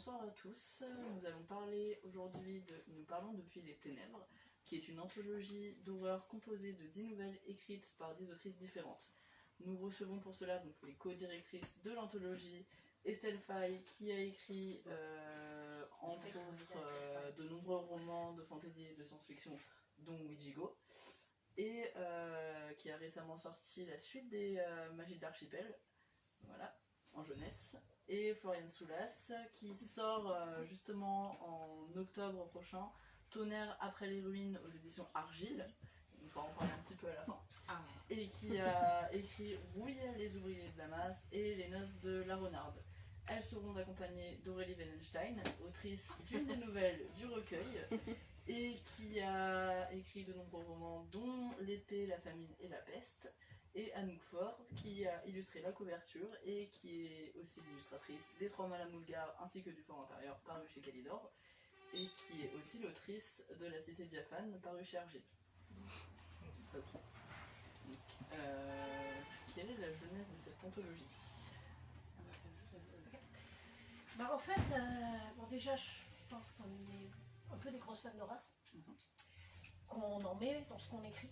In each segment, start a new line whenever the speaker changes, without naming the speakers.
bonsoir à tous. Nous allons parler aujourd'hui de Nous parlons depuis les ténèbres, qui est une anthologie d'horreur composée de 10 nouvelles écrites par 10 autrices différentes. Nous recevons pour cela donc les co-directrices de l'anthologie, Estelle Faye, qui a écrit entre autres de nombreux romans de fantasy et de science-fiction, dont Ouijigo, et qui a récemment sorti la suite des Magies de l'Archipel, voilà, en jeunesse, et Floriane Soulas, qui sort justement en octobre prochain, Tonnerre après les ruines aux éditions Argile, on va en parler un petit peu à la fin, et qui a écrit Rouille les ouvriers de la masse et Les noces de la renarde. Elles seront accompagnées d'Aurélie Wenenstein, autrice d'une des nouvelles du recueil, et qui a écrit de nombreux romans dont L'épée, la famine et la peste, et Anouk Faure, qui a illustré la couverture et qui est aussi l'illustratrice des Trois Mâles à Moulgar ainsi que du Fort intérieur paru chez Calidor, et qui est aussi l'autrice de La Cité diaphane paru chez Argile. Ok. Donc, quelle est la jeunesse de cette anthologie?
Bah en fait, bon déjà je pense qu'on est un peu des grosses fans d'horreur, qu'on en met dans ce qu'on écrit.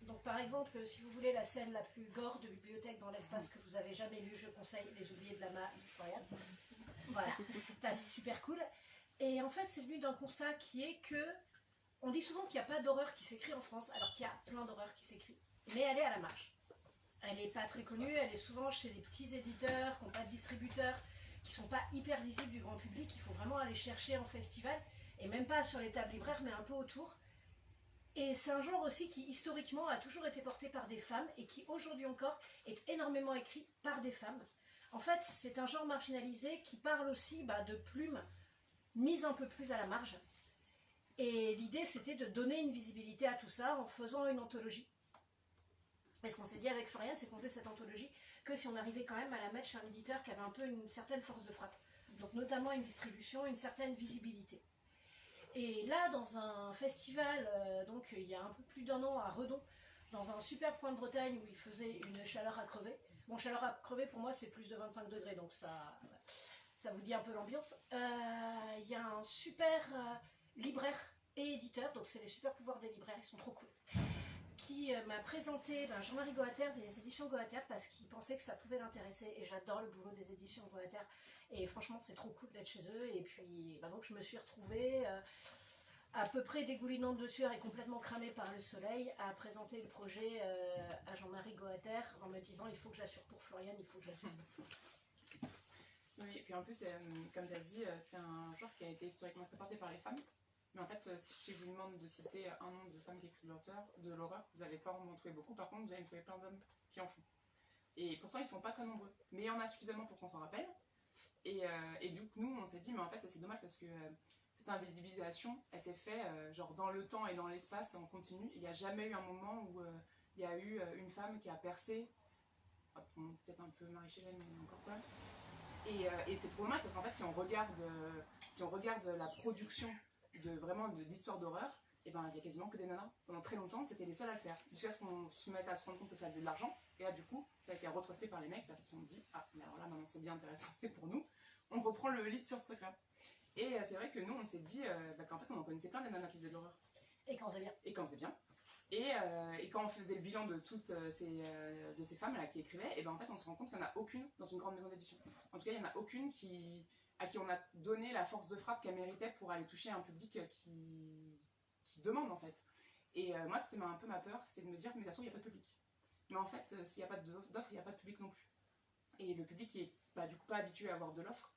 Donc par exemple, si vous voulez la scène la plus gore de Bibliothèque dans l'espace que vous avez jamais lue, je conseille Les oubliés de la main de Floriane. Voilà, ça c'est super cool. Et en fait c'est venu d'un constat qui est que on dit souvent qu'il n'y a pas d'horreur qui s'écrit en France, alors qu'il y a plein d'horreur qui s'écrit. Mais elle est à la marge. Elle n'est pas très connue, elle est souvent chez les petits éditeurs qui n'ont pas de distributeurs, qui sont pas hyper visibles du grand public. Il faut vraiment aller chercher en festival, et même pas sur les tables libraires, mais un peu autour. Et c'est un genre aussi qui historiquement a toujours été porté par des femmes et qui aujourd'hui encore est énormément écrit par des femmes. En fait, c'est un genre marginalisé qui parle aussi de plumes mises un peu plus à la marge. Et l'idée, c'était de donner une visibilité à tout ça en faisant une anthologie. Et ce qu'on s'est dit avec Floriane, c'est qu'on faisait cette anthologie que si on arrivait quand même à la mettre chez un éditeur qui avait un peu une certaine force de frappe. Donc notamment une distribution, une certaine visibilité. Et là, dans un festival, donc il y a un peu plus d'1 an à Redon, dans un super point de Bretagne où il faisait une chaleur à crever. Bon, chaleur à crever pour moi c'est plus de 25 degrés, donc ça vous dit un peu l'ambiance. Il y a un super libraire et éditeur, donc c'est les super pouvoirs des libraires, ils sont trop cool, qui m'a présenté Jean-Marie Goater des éditions Goater parce qu'il pensait que ça pouvait l'intéresser, et j'adore le boulot des éditions Goater et franchement c'est trop cool d'être chez eux. Et puis donc je me suis retrouvée à peu près dégoulinante de sueur et complètement cramée par le soleil à présenter le projet à Jean-Marie Goater en me disant il faut que j'assure pour Floriane, il faut que j'assure pour Floriane.
Oui, et puis en plus, comme tu as dit, c'est un genre qui a été historiquement très porté par les femmes. Mais en fait, si je vous demande de citer un nom de femmes qui écrivent de l'horreur, vous n'allez pas en trouver beaucoup. Par contre, vous allez trouver plein d'hommes qui en font. Et pourtant, ils ne sont pas très nombreux. Mais il y en a suffisamment pour qu'on s'en rappelle. Et donc, nous, on s'est dit, mais en fait, c'est dommage parce que cette invisibilisation, elle s'est faite genre dans le temps et dans l'espace en continu. Il n'y a jamais eu un moment où il y a eu une femme qui a percé, peut-être un peu Marie Shelley, mais encore pas. Et c'est trop dommage parce qu'en fait, si on regarde la production d'histoires d'horreur, et ben il y a quasiment que des nanas. Pendant très longtemps, c'était les seuls à le faire. Jusqu'à ce qu'on se mette à se rendre compte que ça faisait de l'argent. Et là, du coup, ça a été retrusté par les mecs parce qu'ils se sont dit ah, mais alors là, maintenant c'est bien intéressant, c'est pour nous. On reprend le lead sur ce truc-là. Et c'est vrai que nous, on s'est dit qu'en fait, on en connaissait plein des nanas qui faisaient de l'horreur.
Et quand on faisait bien.
Et quand on faisait bien. Et quand on faisait le bilan de toutes ces femmes-là qui écrivaient, et ben en fait, on se rend compte qu'il n'y en a aucune dans une grande maison d'édition. En tout cas, il n'y en a aucune à qui on a donné la force de frappe qu'elle méritait pour aller toucher un public qui demande en fait. Et moi, c'était un peu ma peur, c'était de me dire, mais de toute façon, il n'y a pas de public. Mais en fait, s'il n'y a pas d'offre, il n'y a pas de public non plus. Et le public qui est du coup pas habitué à avoir de l'offre,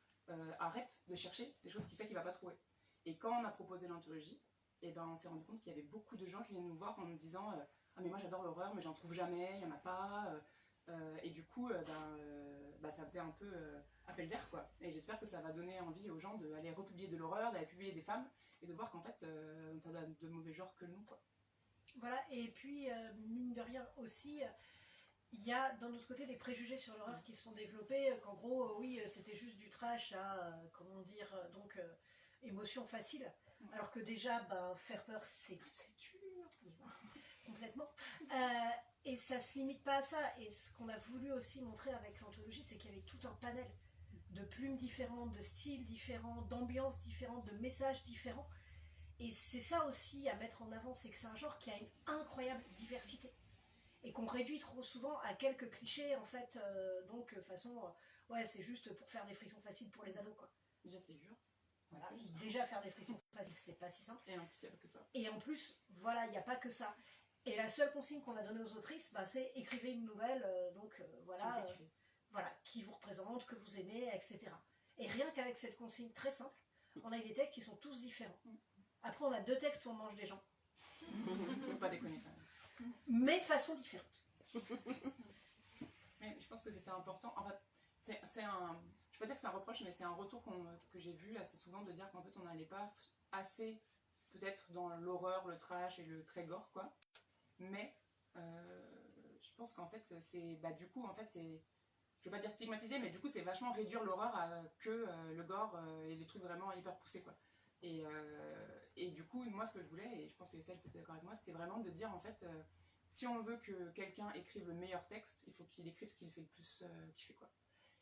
arrête de chercher des choses qu'il sait qu'il ne va pas trouver. Et quand on a proposé l'anthologie, et ben on s'est rendu compte qu'il y avait beaucoup de gens qui viennent nous voir en nous disant ah mais moi j'adore l'horreur mais j'en trouve jamais, il n'y en a pas. Et du coup, ça faisait un peu appel d'air quoi. Et j'espère que ça va donner envie aux gens d'aller republier de l'horreur, d'aller publier des femmes et de voir qu'en fait ça donne de mauvais genres que nous quoi.
Voilà, et puis mine de rien aussi, il y a d'un autre côté des préjugés sur l'horreur qui se sont développés, qu'en gros, oui, c'était juste du trash à, comment dire, donc émotion facile. Alors que déjà, faire peur, c'est dur, complètement. Et ça se limite pas à ça. Et ce qu'on a voulu aussi montrer avec l'anthologie, c'est qu'il y avait tout un panel de plumes différentes, de styles différents, d'ambiances différentes, de messages différents. Et c'est ça aussi à mettre en avant, c'est que c'est un genre qui a une incroyable diversité. Et qu'on réduit trop souvent à quelques clichés, en fait, donc façon, ouais, c'est juste pour faire des frissons faciles pour les ados, quoi.
Déjà, c'est dur.
Voilà. Déjà, faire des frissons faciles, c'est pas si simple.
Et en plus, il n'y a pas que ça.
Et en plus, voilà, il n'y a pas que ça. Et la seule consigne qu'on a donnée aux autrices, bah, c'est écrivez une nouvelle, voilà, voilà, qui vous représente, que vous aimez, etc. Et rien qu'avec cette consigne très simple, on a des textes qui sont tous différents. Après, on a 2 textes où on mange des gens.
Faut pas déconner quand même.
Mais de façon différente.
Mais je pense que c'était important. En fait, c'est un. Je peux pas dire que c'est un reproche, mais c'est un retour que j'ai vu assez souvent de dire qu'en fait on n'allait pas assez peut-être dans l'horreur, le trash et le très gore, quoi. Mais je pense qu'en fait c'est. Bah, du coup, en fait, c'est. Je veux pas dire stigmatiser, mais du coup c'est vachement réduire l'horreur à que le gore et les trucs vraiment hyper poussés, quoi. Et du coup, moi ce que je voulais, et je pense que Estelle était d'accord avec moi, c'était vraiment de dire en fait, si on veut que quelqu'un écrive le meilleur texte, il faut qu'il écrive ce qu'il fait le plus kiffer, quoi.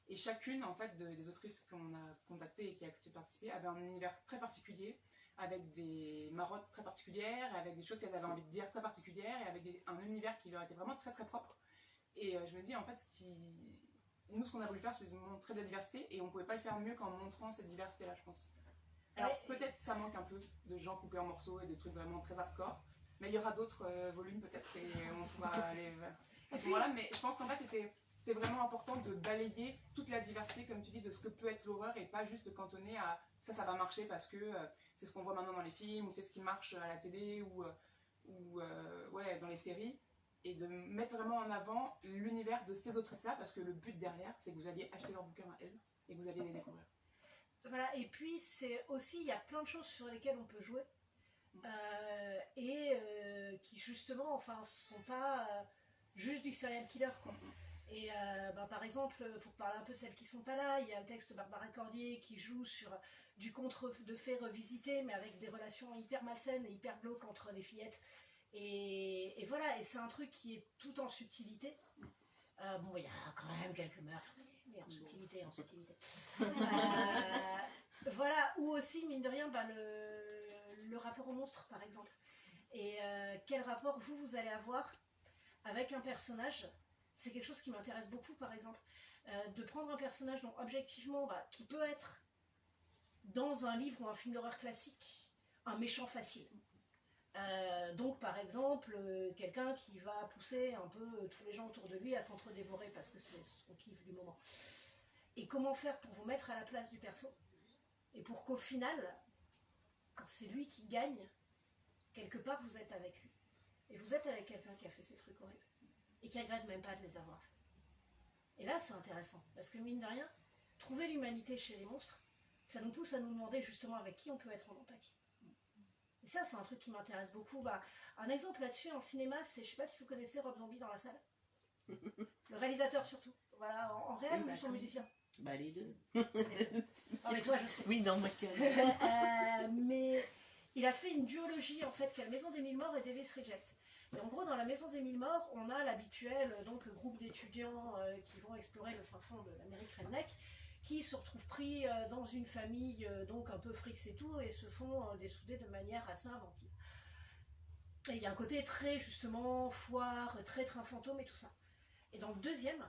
Et chacune en fait des autrices qu'on a contactées et qui a accepté de participer avait un univers très particulier, avec des marottes très particulières, avec des choses qu'elles avaient envie de dire très particulières, et avec un univers qui leur était vraiment très très propre. Et je me dis en fait nous ce qu'on a voulu faire c'est de montrer de la diversité, et on pouvait pas le faire mieux qu'en montrant cette diversité là, je pense. Alors peut-être que ça manque un peu de gens coupés en morceaux et de trucs vraiment très hardcore, mais il y aura d'autres volumes peut-être, et on pourra aller à ce moment-là. Mais je pense qu'en fait c'était vraiment important de balayer toute la diversité, comme tu dis, de ce que peut être l'horreur, et pas juste se cantonner à ça va marcher parce que c'est ce qu'on voit maintenant dans les films, ou c'est ce qui marche à la télé, ou ouais, dans les séries, et de mettre vraiment en avant l'univers de ces autrices-là, parce que le but derrière, c'est que vous alliez acheter leurs bouquins à elles, et que vous alliez les découvrir.
Voilà, et puis c'est aussi, il y a plein de choses sur lesquelles on peut jouer, qui justement, enfin, sont pas juste du serial killer, quoi. Et par exemple, pour parler un peu de celles qui sont pas là, il y a le texte de Barbara Cordier qui joue sur du conte de fées revisité, mais avec des relations hyper malsaines et hyper glauques entre les fillettes. Et voilà, et c'est un truc qui est tout en subtilité. Bon, il y a quand même quelques meurtres, mais en subtilité, en subtilité. Voilà, ou aussi, mine de rien, le rapport au monstre, par exemple. Et quel rapport vous allez avoir avec un personnage. C'est quelque chose qui m'intéresse beaucoup, par exemple, de prendre un personnage dont objectivement, qui peut être dans un livre ou un film d'horreur classique, un méchant facile. Donc par exemple, quelqu'un qui va pousser un peu tous les gens autour de lui à s'entre-dévorer parce que c'est son kiff du moment. Et comment faire pour vous mettre à la place du perso, et pour qu'au final, quand c'est lui qui gagne, quelque part vous êtes avec lui. Et vous êtes avec quelqu'un qui a fait ces trucs horribles. Et qui regrette même pas de les avoir fait. Et là, c'est intéressant, parce que mine de rien, trouver l'humanité chez les monstres, ça nous pousse à nous demander justement avec qui on peut être en empathie. Et ça, c'est un truc qui m'intéresse beaucoup. Un exemple là-dessus en cinéma, c'est, je sais pas si vous connaissez Rob Zombie dans la salle. Le réalisateur surtout. Voilà, en réel ou son musicien.
Les deux.
Ah mais toi, je sais.
Oui, non, moi je connais.
Mais il a fait une duologie en fait, qui est la Maison des Mille Morts et Davis Reject. Et en gros, dans la Maison des Mille Morts, on a l'habituel groupe d'étudiants qui vont explorer le fin fond de l'Amérique redneck, qui se retrouvent pris dans une famille un peu frics et tout, et se font dessouder de manière assez inventive. Et il y a un côté très justement foire, traître fantôme et tout ça. Et dans le deuxième,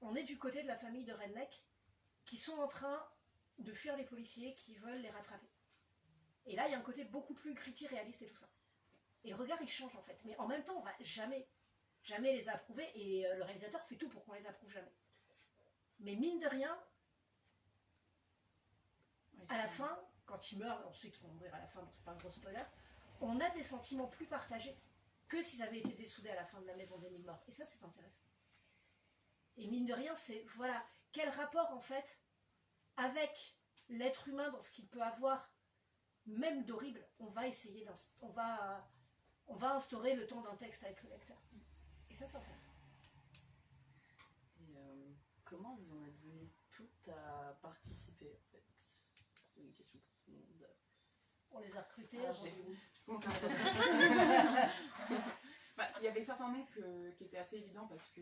on est du côté de la famille de redneck qui sont en train de fuir les policiers qui veulent les rattraper. Et là, il y a un côté beaucoup plus gritty, réaliste et tout ça. Et le regard, il change en fait. Mais en même temps, on va jamais les approuver. Et le réalisateur fait tout pour qu'on les approuve jamais. Mais mine de rien, à la fin, quand ils meurent, on sait qu'ils vont mourir à la fin, donc c'est pas un gros spoiler, on a des sentiments plus partagés que s'ils avaient été dessoudés à la fin de la Maison des Mille Morts. Et ça, c'est intéressant. Et mine de rien, c'est, voilà, quel rapport en fait, avec l'être humain dans ce qu'il peut avoir, même d'horrible, on va essayer, on va instaurer le temps d'un texte avec le lecteur. Et ça, c'est intéressant.
Et comment vous en êtes venus toutes à participer, en fait? C'est une question pour tout le monde.
On les a recrutés.
Il y avait certains noms qui étaient assez évidents parce que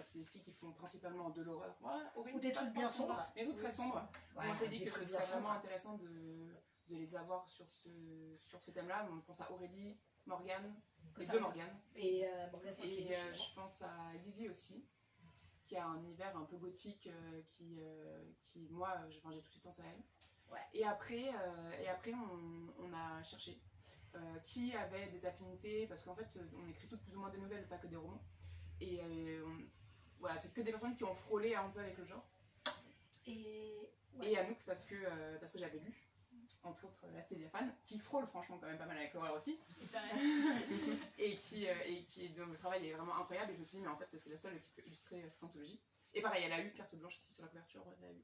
c'est des filles qui font principalement de l'horreur. Voilà,
Ou des trucs bien sombres.
Des trucs très sombres.
Ouais,
On s'est dit
des
que ce
trucs
serait
bien
vraiment
sombres.
intéressant de les avoir sur ce thème-là. On pense à Aurélie, Morgane, les
Ça,
deux Morgane.
Et Morgane
Et
Sankiewicz,
je pense à Lizzie aussi, qui a un univers un peu gothique qui moi, j'ai tout de suite pensé à elle.
Ouais.
Et après on a cherché qui avait des affinités, parce qu'en fait, on écrit toutes plus ou moins des nouvelles, pas que des romans. Et voilà, c'est que des personnes qui ont frôlé un peu avec le genre.
Et
Et Anouk, parce que j'avais lu, entre autres, la Céliafane, qui frôle franchement quand même pas mal avec l'horreur aussi. et dont le travail est vraiment incroyable. Et je me suis dit, mais en fait, c'est la seule qui peut illustrer cette anthologie. Et pareil, elle a eu carte blanche ici sur la couverture, elle n'a eu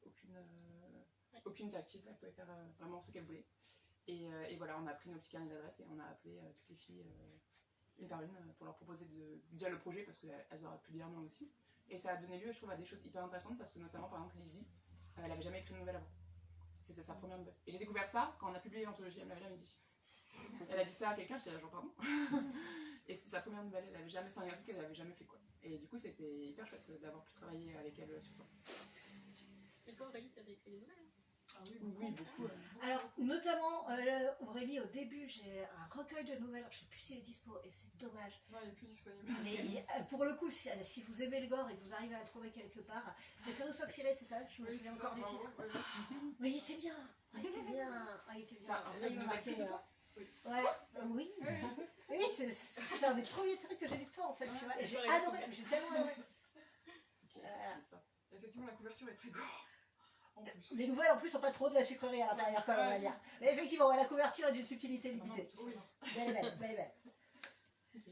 aucune directive, elle pouvait faire vraiment ce qu'elle voulait. Et voilà, on a pris nos petits carnets d'adresses et on a appelé toutes les filles une par une pour leur proposer de dire le projet, parce qu'elles auraient pu dire non aussi. Et ça a donné lieu, je trouve, à des choses hyper intéressantes, parce que notamment, par exemple, Lizzie, elle n'avait jamais écrit de nouvelle avant. C'était sa première nouvelle. Et j'ai découvert ça quand on a publié l'anthologie, elle ne me l'avait jamais dit. Elle a dit ça à quelqu'un, je disais genre pardon. Et c'était sa première nouvelle, elle avait jamais, c'est un exercice qu'elle n'avait jamais fait quoi. Et du coup c'était hyper chouette d'avoir pu travailler avec elle sur ça.
Et toi Aurélie, t'avais écrit des nouvelles?
Ah oui, beaucoup.
alors, notamment, Aurélie, au début, j'ai un recueil de nouvelles, je ne sais plus s'il est dispo, et c'est dommage.
Non, il n'est plus disponible.
Mais pour le coup, si vous aimez le gore et que vous arrivez à le trouver quelque part, c'est Ferus Oxyré, c'est ça? Je me
Oui,
souviens
c'est
encore
ça,
du
bravo,
titre.
oui.
Mais il était bien, il était bien, il était bien.
Enfin,
Là, il m'a marqué.
Oui.
Ouais, oui. Oui, c'est un des premiers trucs que j'ai lu de toi en fait, tu vois. Et j'ai
Ouais,
adoré,
ouais.
j'ai tellement adoré.
C'est ça.
Effectivement, la couverture est très gore. En plus.
Les nouvelles en plus sont pas trop de la sucrerie à l'intérieur quand même, on va dire. Mais effectivement, ouais, la couverture est d'une subtilité limitée.
Oui.
Belle et belle, belle et belle.
Ok.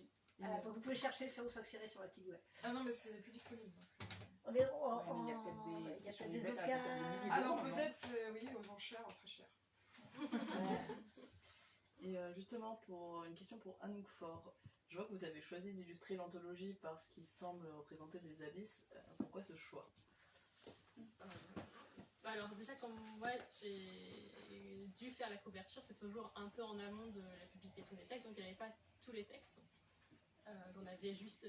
Vous pouvez chercher Ferus Oxyré sur la petite web.
Ah non, mais c'est plus disponible.
Mais
Ouais, mais il y a peut-être des-
il y a
sur
peut-être
les
des
baisses, ça va peut-être des
occasions.
milliers
Alors
non.
peut-être, oui, aux enchères, très cher.
Et justement, pour une question pour Anouk Faure, je vois que vous avez choisi d'illustrer l'anthologie parce qu'il semble représenter des abysses. Pourquoi ce choix?
Alors déjà quand moi j'ai dû faire la couverture, c'est toujours un peu en amont de la publication des textes, donc il n'y avait pas tous les textes. J'en avais juste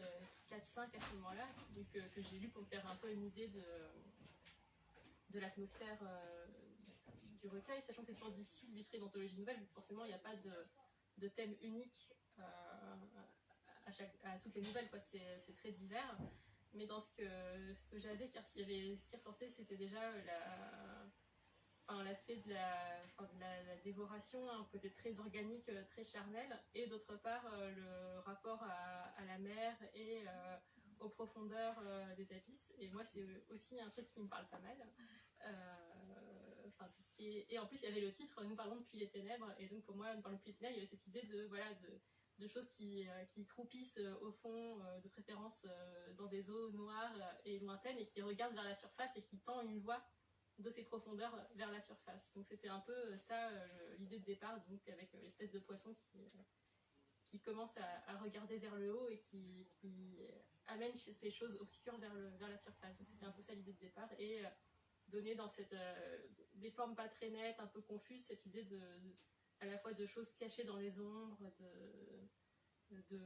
4-5 à ce moment-là, donc que j'ai lu pour me faire un peu une idée de l'atmosphère du recueil, sachant que c'est toujours difficile d'illustrer une anthologie nouvelle, vu que forcément il n'y a pas de thème unique à toutes les nouvelles, quoi. C'est très divers. Mais dans ce que j'avais, ce qui ressortait, c'était déjà l'aspect de la dévoration, un côté très organique, très charnel, et d'autre part le rapport à la mer et aux profondeurs des abysses. Et moi, c'est aussi un truc qui me parle pas mal. Tout ce qui est... Et en plus, il y avait le titre Nous parlons depuis les ténèbres, et donc pour moi, Nous parlons depuis les ténèbres, il y avait cette idée de choses qui croupissent au fond, de préférence dans des eaux noires et lointaines, et qui regardent vers la surface et qui tend une voie de ces profondeurs vers la surface. Donc c'était un peu ça l'idée de départ, donc avec l'espèce de poisson qui commence à regarder vers le haut et qui amène ces choses obscures vers la surface. Donc c'était un peu ça l'idée de départ, et donner dans des formes pas très nettes, un peu confuses, cette idée à la fois de choses cachées dans les ombres, de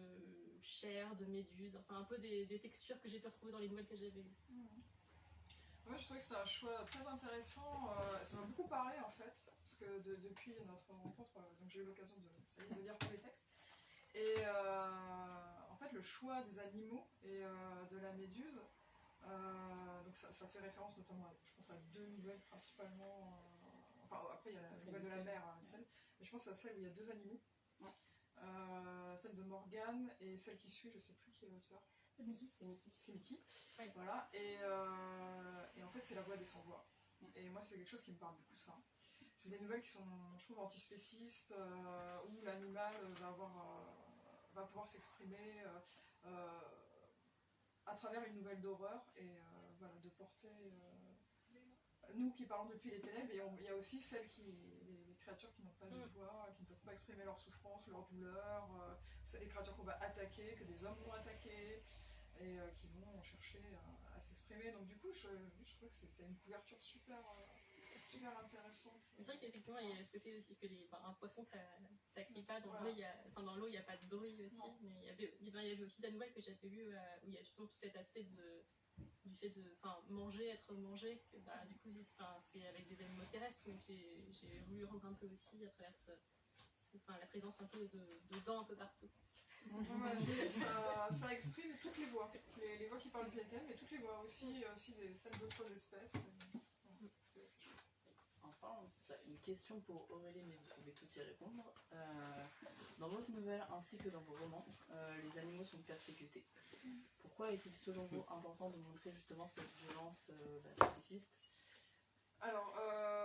chair, de méduses, enfin un peu des textures que j'ai pu retrouver dans les nouvelles que j'avais lues.
Moi, je trouvais que c'était un choix très intéressant. Ça m'a beaucoup parlé en fait, parce que depuis notre rencontre, donc j'ai eu l'occasion de lire tous les textes. Et en fait, le choix des animaux et de la méduse, donc ça fait référence notamment, je pense, à deux nouvelles principalement. Enfin, après, il y a la nouvelle de la mer, celle, mais je pense à celle où il y a deux animaux.
Ouais.
Celle de Morgane et celle qui suit, je sais plus qui est l'auteur. C'est Mickey.
Ouais.
Voilà. Et en fait, c'est la voix des sans-voix. Et moi, c'est quelque chose qui me parle beaucoup, ça. C'est des nouvelles qui sont, je trouve, antispécistes, où l'animal va pouvoir s'exprimer à travers une nouvelle d'horreur et voilà, de porter. Nous qui parlons depuis les ténèbres, et il y a aussi les créatures qui n'ont pas de voix, qui ne peuvent pas exprimer leur souffrance, leur douleur. C'est les créatures qu'on va attaquer, que des hommes vont attaquer, et qui vont chercher à s'exprimer. Donc du coup, je trouve que c'était une couverture super super intéressante.
C'est vrai qu'effectivement, il y a ce côté aussi que un poisson, ça crie pas. Dans
Voilà.
l'eau, il n'y a pas de bruit aussi.
Non.
Mais il y avait aussi des nouvelles que j'avais lues où il y a justement tout cet aspect du fait de manger, être mangé. Que, du coup, c'est avec des animaux terrestres, mais j'ai voulu rendre un peu aussi à travers la présence un peu de dents un peu partout.
Ouais, ça exprime toutes les voix. Les voix qui parlent du PTM, mais toutes les voix aussi celles d'autres espèces. C'est chouette.
En parlant de ça, une question pour Aurélie, mais vous pouvez tout y répondre. Dans votre nouvelle ainsi que dans vos romans, les animaux sont persécutés. Pourquoi est-il selon vous important de montrer justement cette violence spéciste?
Alors,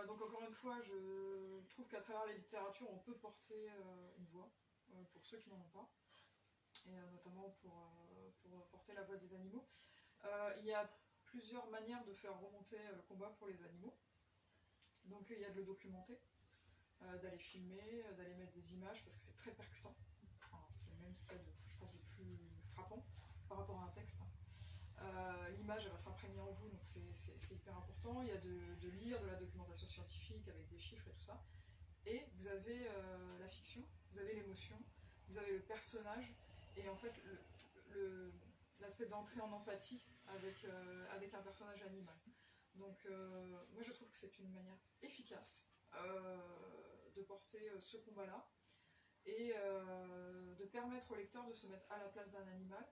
donc encore une fois, je trouve qu'à travers les littératures, on peut porter une voix pour ceux qui n'en ont pas, et notamment pour porter la voix des animaux. Il y a plusieurs manières de faire remonter le combat pour les animaux. Donc il y a de le documenter, d'aller filmer, d'aller mettre des images, parce que c'est très percutant. Enfin, c'est même ce qu'il y a de, je pense, de plus frappant par rapport à un texte. L'image, elle va s'imprégner en vous, donc c'est hyper important. Il y a de lire de la documentation scientifique avec des chiffres et tout ça. Et vous avez la fiction, vous avez l'émotion, vous avez le personnage, et en fait l'aspect d'entrer en empathie avec un personnage animal. Donc moi je trouve que c'est une manière efficace de porter ce combat-là et de permettre au lecteur de se mettre à la place d'un animal,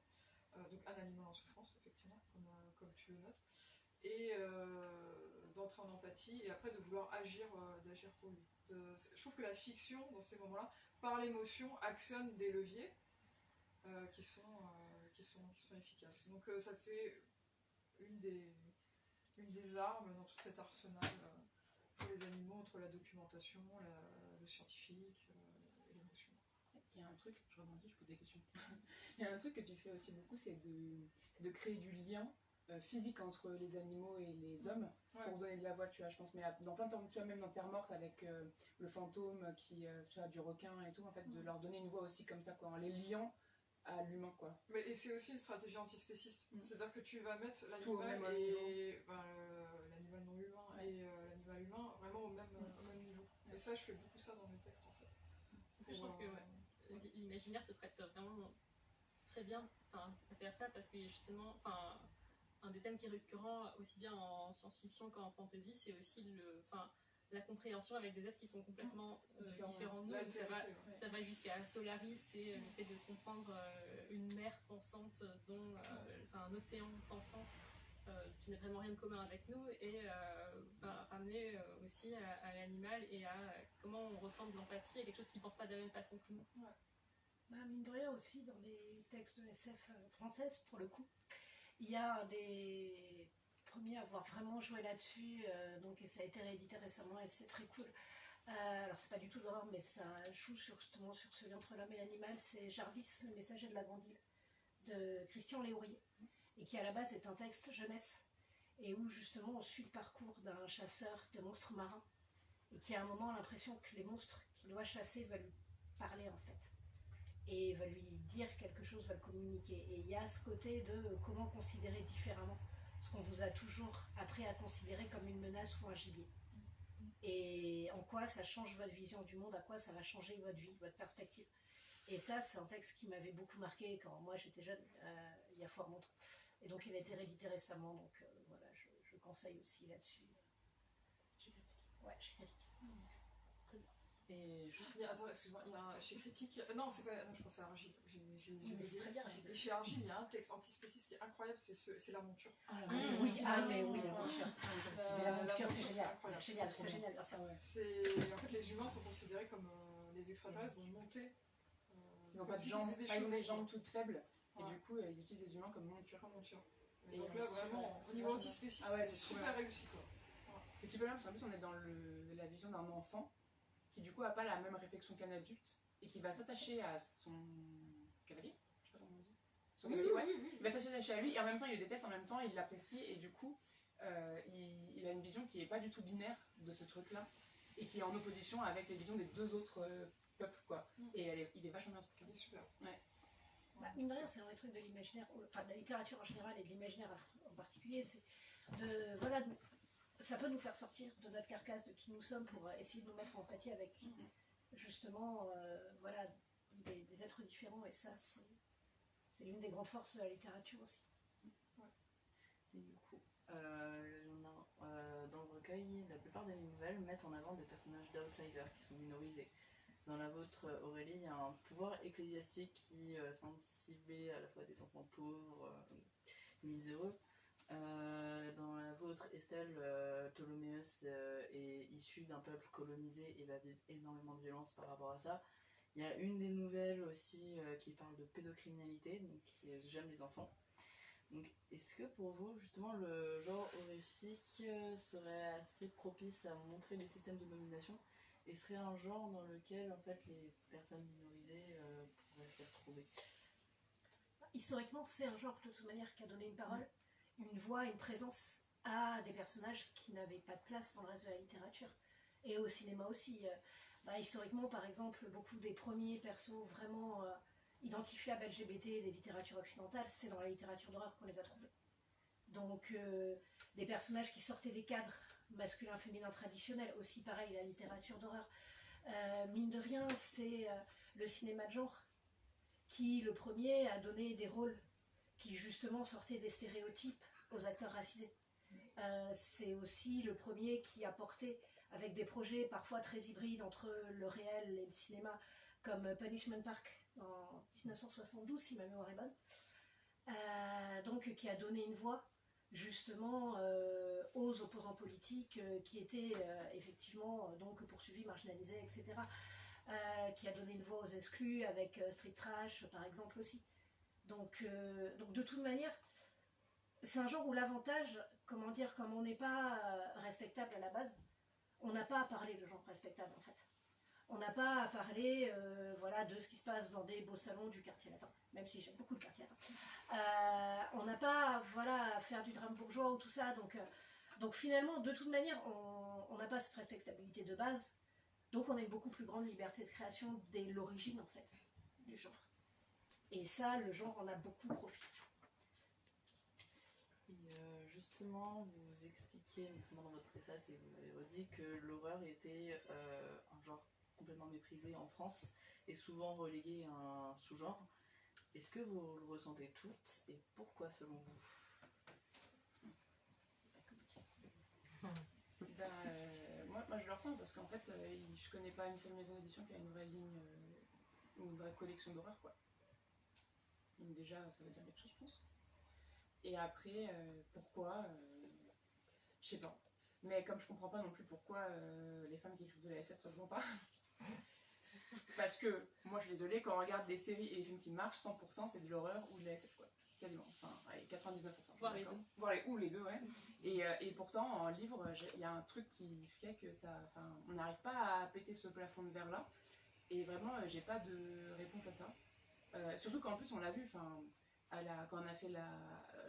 donc un animal en souffrance effectivement, comme tu le notes, et d'entrer en empathie et après de vouloir d'agir pour lui. Je trouve que la fiction dans ces moments-là, par l'émotion, actionne des leviers qui sont efficaces. Donc ça fait une des armes dans tout cet arsenal pour les animaux, entre la documentation, le scientifique et l'émotion.
Il y a un truc, je rebondis, je pose des questions. Il y a un truc que tu fais aussi beaucoup, c'est de créer du lien physique entre les animaux et les hommes, pour donner de la voix, tu vois, je pense. Mais dans plein de temps, tu vois, même dans Terre morte, avec le fantôme tu vois, du requin et tout, en fait, de leur donner une voix aussi comme ça, quoi, en les liant à l'humain, quoi.
Et c'est aussi une stratégie antispéciste. C'est-à-dire que tu vas mettre
l'animal
l'animal non humain et l'animal humain vraiment au même niveau. Et ça, je fais beaucoup ça dans mes textes, en fait.
Je trouve que l'imaginaire se prête vraiment très bien à faire ça, parce que justement, un des thèmes qui est récurrent aussi bien en science-fiction qu'en fantasy, c'est aussi la compréhension avec des êtres qui sont complètement différents de nous. Ça va jusqu'à Solaris, c'est le fait de comprendre une mer pensante, dont un océan pensant qui n'a vraiment rien de commun avec nous, et ramener aussi à l'animal et à comment on ressent de l'empathie et quelque chose qui ne pense pas de la même façon que nous.
Mine de rien aussi, dans les textes de SF françaises, pour le coup, il y a un des premiers à avoir vraiment joué là-dessus, et ça a été réédité récemment et c'est très cool. Alors c'est pas du tout d'horreur, mais ça joue justement sur ce lien entre l'homme et l'animal. C'est Jarvis, le messager de la Grande Île, de Christian Léaurier, et qui à la base est un texte jeunesse, et où justement on suit le parcours d'un chasseur de monstres marins, et qui à un moment a l'impression que les monstres qu'il doit chasser veulent lui parler en fait, et veulent lui dire quelque chose, veulent communiquer. Et il y a ce côté de comment considérer différemment ce qu'on vous a toujours appris à considérer comme une menace ou un gibier. Et en quoi ça change votre vision du monde, à quoi ça va changer votre vie, votre perspective. Et ça, c'est un texte qui m'avait beaucoup marqué quand moi j'étais jeune, il y a fort longtemps. Et donc il a été réédité récemment, donc voilà, je conseille aussi là-dessus.
Chez Critique.
Ouais, chez Critique.
Et juste...
Attends, excuse-moi, il y a chez Critique... Non, c'est pas... Non, je pensais à Argile.
C'est très bien.
Et chez Argile, il y a un texte antispéciste qui est incroyable, c'est la monture.
Mais oui, la monture. La monture, c'est génial. C'est génial, bien sûr.
En fait, les humains sont considérés comme les extraterrestres vont monter.
Ils n'ont pas de jambes, ils ont des jambes toutes faibles, et du coup, ils utilisent les humains comme monture.
Et donc là, vraiment, au niveau antispéciste, c'est super réussi, quoi.
Et c'est super bien parce qu'en plus, on est dans la vision d'un enfant qui du coup a pas la même réflexion qu'un adulte et qui va s'attacher à son cavalier, je sais pas comment on dit. Son cavalier, ouais. Il va s'attacher à lui et en même temps il le déteste, en même temps il l'apprécie, et du coup il a une vision qui est pas du tout binaire de ce truc là et qui est en opposition avec les visions des deux autres peuples, quoi. Et il est vachement bien ce truc là.
Il est super.
Ouais.
Mine de rien, c'est un des trucs de l'imaginaire, enfin de la littérature en général et de l'imaginaire en particulier, c'est de ça peut nous faire sortir de notre carcasse de qui nous sommes pour essayer de nous mettre en empathie avec justement voilà, des êtres différents, et ça c'est l'une des grandes forces de la littérature aussi.
Et du coup, dans le recueil, la plupart des nouvelles mettent en avant des personnages d'outsiders qui sont minorisés. Dans la vôtre, Aurélie, il y a un pouvoir ecclésiastique qui semble cibler à la fois des enfants pauvres, miséreux. Dans la vôtre, Estelle, Ptolomæus est issu d'un peuple colonisé et va vivre énormément de violence par rapport à ça. Il y a une des nouvelles aussi qui parle de pédocriminalité, donc qui j'aime les enfants. Donc, est-ce que pour vous, justement, le genre horrifique serait assez propice à montrer les systèmes de domination et serait un genre dans lequel, en fait, les personnes minorisées pourraient s'y retrouver?
Historiquement, c'est un genre de toute manière qui a donné une parole, une voix, une présence à des personnages qui n'avaient pas de place dans le reste de la littérature. Et au cinéma aussi. Historiquement, par exemple, beaucoup des premiers persos vraiment identifiables LGBT des littératures occidentales, c'est dans la littérature d'horreur qu'on les a trouvés. Donc, des personnages qui sortaient des cadres masculins-féminins traditionnels, aussi pareil, la littérature d'horreur. Mine de rien, c'est le cinéma de genre qui, le premier, a donné des rôles qui justement sortaient des stéréotypes aux acteurs racisés. C'est aussi le premier qui a porté, avec des projets parfois très hybrides entre le réel et le cinéma, comme Punishment Park en 1972, si ma mémoire est bonne, donc qui a donné une voix justement aux opposants politiques qui étaient effectivement donc poursuivis, marginalisés, etc. Qui a donné une voix aux exclus avec Street Trash par exemple aussi. Donc de toute manière, c'est un genre où l'avantage, comment dire, comme on n'est pas respectable à la base, on n'a pas à parler de gens respectables en fait. On n'a pas à parler voilà, de ce qui se passe dans des beaux salons du quartier latin, même si j'aime beaucoup le quartier latin. On n'a pas voilà, à faire du drame bourgeois ou tout ça, donc finalement, de toute manière, on n'a pas cette respectabilité de base, donc on a une beaucoup plus grande liberté de création dès l'origine en fait, du genre. Et ça, le genre en a beaucoup profité.
Et justement, vous expliquez, notamment dans votre préface, et vous m'avez redit que l'horreur était un genre complètement méprisé en France et souvent relégué à un sous-genre. Est-ce que vous le ressentez toutes et pourquoi selon vous?
Moi je le ressens parce qu'en fait je connais pas une seule maison d'édition qui a une vraie ligne, une vraie collection d'horreur quoi. Donc déjà ça veut dire quelque chose je pense. Et après pourquoi je sais pas. Mais comme je comprends pas non plus pourquoi les femmes qui écrivent de la SF ça se vend pas. Parce que moi je suis désolée, quand on regarde des séries et les films qui marchent, 100% c'est de l'horreur ou de la SF quoi. Quasiment, enfin allez, 99%.
Voir les deux.
Ou les deux, ouais. Et pourtant en livre, il y a un truc qui fait que ça, on n'arrive pas à péter ce plafond de verre là. Et vraiment, j'ai pas de réponse à ça. Surtout qu'en plus on l'a vu, quand on a fait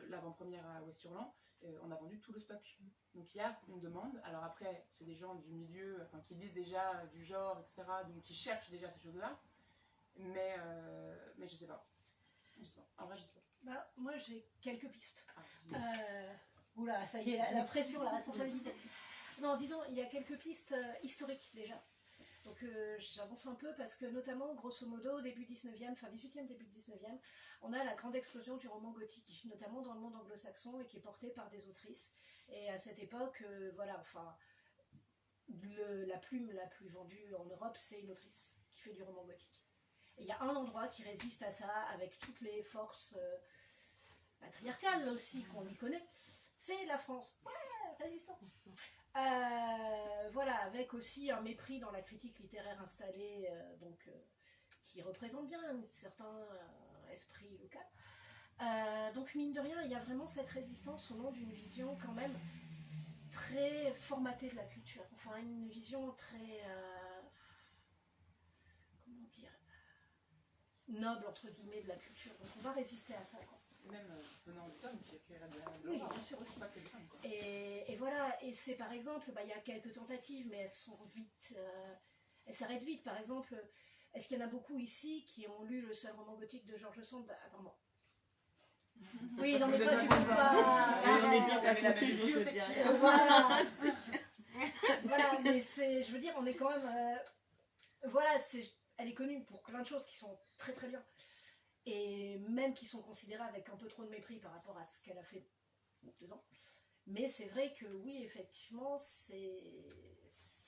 l'avant-première à Ouest-Hurlan, on a vendu tout le stock. Donc il y a une demande. Alors après, c'est des gens du milieu, qui lisent déjà du genre, etc. Donc qui cherchent déjà ces choses-là. Mais je sais pas. En vrai, je sais pas.
Moi j'ai quelques pistes.
Oula,
ça y est, la pression, la responsabilité. Non, disons, il y a quelques pistes historiques déjà. Donc j'avance un peu parce que notamment, grosso modo, début 19e, fin 18e, début 19e, on a la grande explosion du roman gothique, notamment dans le monde anglo-saxon et qui est porté par des autrices. Et à cette époque, la plume la plus vendue en Europe, c'est une autrice qui fait du roman gothique. Et il y a un endroit qui résiste à ça avec toutes les forces patriarcales aussi qu'on y connaît, c'est la France. Ouais, résistance. Voilà, avec aussi un mépris dans la critique littéraire installée, qui représente bien un certain esprit local. Donc mine de rien, il y a vraiment cette résistance au nom d'une vision quand même très formatée de la culture. Enfin, une vision très... comment dire, noble, entre guillemets, de la culture. Donc on va résister à ça, quoi.
Même venant de Tom qui a créé
oui, bien sûr aussi. Et voilà, et c'est par exemple, il y a quelques tentatives, mais elles sont vite, elles s'arrêtent vite. Par exemple, est-ce qu'il y en a beaucoup ici qui ont lu le seul roman gothique de George Sand? À part moi. Oui, non, mais toi, tu
Et
peux pas.
on est deux
Vous avez la
racontés,
même
donc on
bibliothèque.
dit rien.
Voilà. Voilà, mais c'est, je veux dire, on est quand même. Voilà, elle est connue pour plein de choses qui sont très très bien. Et même qui sont considérées avec un peu trop de mépris par rapport à ce qu'elle a fait dedans. Mais c'est vrai que oui, effectivement, ça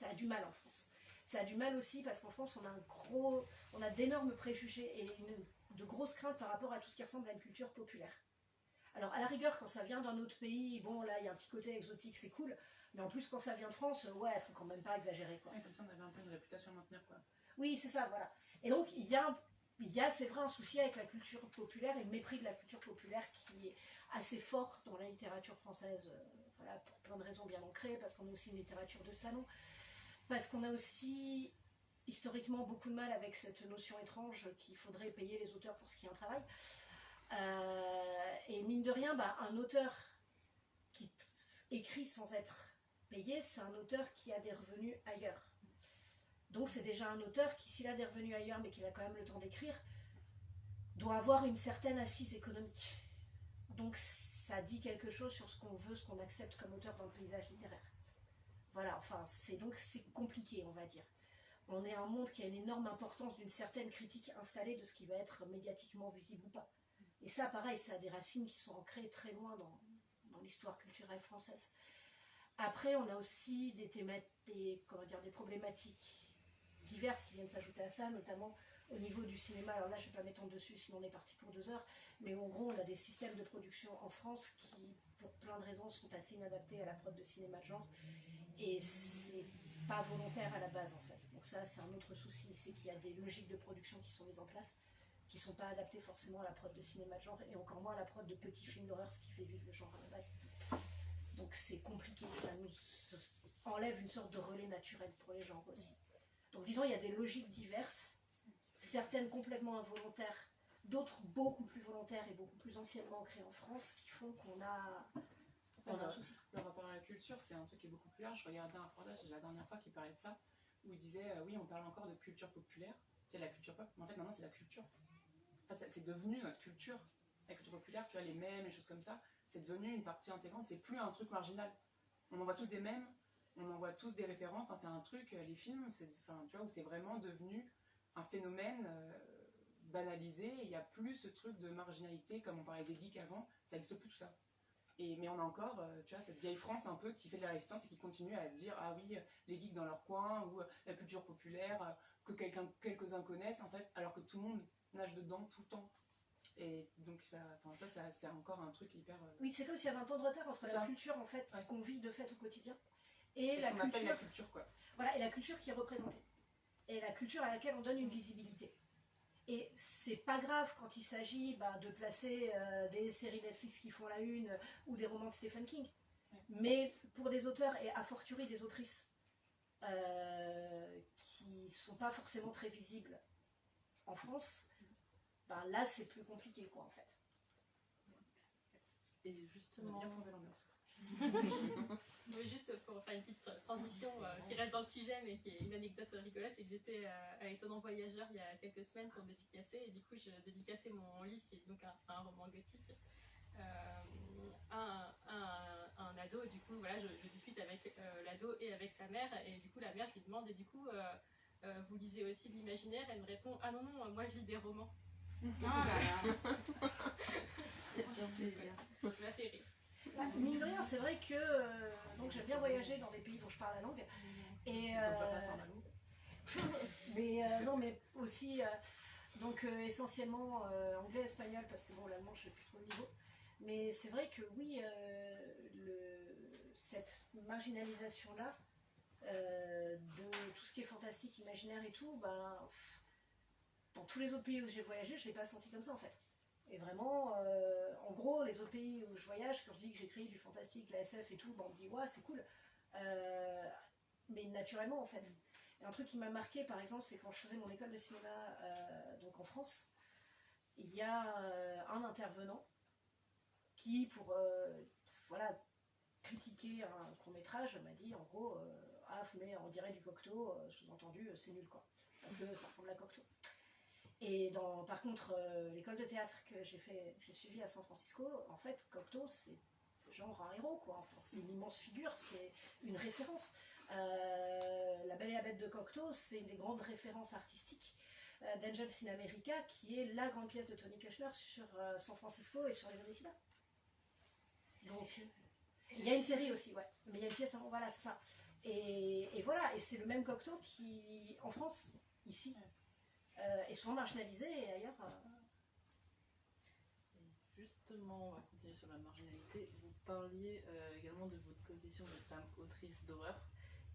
a du mal en France. Ça a du mal aussi parce qu'en France, on a d'énormes préjugés et de grosses craintes par rapport à tout ce qui ressemble à une culture populaire. Alors à la rigueur, quand ça vient d'un autre pays, bon là, il y a un petit côté exotique, c'est cool. Mais en plus, quand ça vient de France, ouais, faut quand même pas exagérer, quoi.
Ouais, comme ça, on avait un peu une réputation à maintenir, quoi.
Oui, c'est ça, voilà. Et donc, il y a c'est vrai, un souci avec la culture populaire et le mépris de la culture populaire qui est assez fort dans la littérature française, voilà, pour plein de raisons bien ancrées, parce qu'on a aussi une littérature de salon, parce qu'on a aussi historiquement beaucoup de mal avec cette notion étrange qu'il faudrait payer les auteurs pour ce qui est un travail. Et mine de rien, un auteur qui écrit sans être payé, c'est un auteur qui a des revenus ailleurs. Donc c'est déjà un auteur qui, s'il a des revenus ailleurs mais qu'il a quand même le temps d'écrire, doit avoir une certaine assise économique. Donc ça dit quelque chose sur ce qu'on veut, ce qu'on accepte comme auteur dans le paysage littéraire. Voilà, enfin c'est compliqué, on va dire. On est un monde qui a une énorme importance d'une certaine critique installée de ce qui va être médiatiquement visible ou pas. Et ça, pareil, ça a des racines qui sont ancrées très loin dans l'histoire culturelle française. Après, on a aussi des problématiques diverses qui viennent s'ajouter à ça, notamment au niveau du cinéma. Alors là, je ne vais pas m'étendre dessus, sinon on est parti pour 2 heures. Mais en gros, on a des systèmes de production en France qui, pour plein de raisons, sont assez inadaptés à la prod de cinéma de genre. Et c'est pas volontaire à la base, en fait. Donc ça, c'est un autre souci, c'est qu'il y a des logiques de production qui sont mises en place, qui ne sont pas adaptées forcément à la prod de cinéma de genre, et encore moins à la prod de petits films d'horreur, ce qui fait vivre le genre à la base. Donc c'est compliqué, ça nous enlève une sorte de relais naturel pour les genres aussi. Donc disons, il y a des logiques diverses, certaines complètement involontaires, d'autres beaucoup plus volontaires et beaucoup plus anciennement ancrées en France, qui font qu'on a un souci.
Le rapport à la culture, c'est un truc qui est beaucoup plus large. Je regardais un reportage la dernière fois qui parlait de ça, où il disait oui, on parle encore de culture populaire, c'est la culture pop, mais en fait maintenant c'est la culture. En fait, c'est devenu notre culture. La culture populaire, tu vois, les mèmes, les choses comme ça, c'est devenu une partie intégrante, c'est plus un truc marginal. On envoie tous des mèmes, on envoie tous des références, enfin, c'est un truc, les films, tu vois, où c'est vraiment devenu un phénomène banalisé, il n'y a plus ce truc de marginalité, comme on parlait des geeks avant, ça n'existe plus tout ça. Mais on a encore, tu vois, cette vieille France un peu qui fait de la résistance et qui continue à dire ah oui, les geeks dans leur coin, ou la culture populaire, que quelques-uns connaissent, en fait, alors que tout le monde nage dedans tout le temps. Et donc ça c'est encore un truc hyper...
Oui, c'est comme s'il y avait un temps de retard entre la culture en fait qu'on vit de fait au quotidien et la culture,
la culture, quoi.
Voilà, et la culture qui est représentée. Et la culture à laquelle on donne une visibilité. Et c'est pas grave quand il s'agit de placer des séries Netflix qui font la une ou des romans de Stephen King. Mais pour des auteurs, et a fortiori des autrices, qui sont pas forcément très visibles en France, là c'est plus compliqué quoi en fait.
Et justement...
On a bien trouvé l'ambiance.
Oui, juste pour faire une petite transition qui reste dans le sujet mais qui est une anecdote rigolote, c'est que j'étais à Étonnant Voyageur il y a quelques semaines pour dédicacer et du coup je dédicaçais mon livre qui est donc un roman gothique un ado. Du coup voilà, je discute avec l'ado et avec sa mère et du coup la mère je lui demande et du coup vous lisez aussi de l'imaginaire? Elle me répond ah non moi je lis des romans.
Ah là là.
Ça m'a fait rire.
Mine de rien, c'est vrai que donc j'aime bien voyager dans des pays dont je parle la langue. Et mais aussi donc essentiellement anglais, espagnol, parce que bon l'allemand je sais plus trop le niveau. Mais c'est vrai que oui, cette marginalisation là de tout ce qui est fantastique, imaginaire et tout, dans tous les autres pays où j'ai voyagé, je l'ai pas senti comme ça en fait. Et vraiment, en gros, les autres pays où je voyage, quand je dis que j'écris du fantastique, de la SF et tout, on me dit ouais, c'est cool. Mais naturellement, en fait. Et un truc qui m'a marqué, par exemple, c'est quand je faisais mon école de cinéma donc en France, il y a un intervenant qui, pour critiquer un court-métrage, m'a dit en gros, mais on dirait du Cocteau, sous-entendu, c'est nul quoi. Parce que ça ressemble à Cocteau. Et par contre, l'école de théâtre que j'ai suivie à San Francisco, en fait, Cocteau, c'est genre un héros, quoi. Enfin, c'est une immense figure, c'est une référence. La Belle et la Bête de Cocteau, c'est une des grandes références artistiques d'Angels in America, qui est la grande pièce de Tony Kushner sur San Francisco et sur les homicides. Donc, il y a une série aussi, ouais. Mais il y a une pièce avant, voilà, c'est ça. Et voilà, et c'est le même Cocteau qui, en France, ici, est souvent marginalisé et ailleurs.
Justement, on va continuer sur la marginalité. Vous parliez également de votre position de femme autrice d'horreur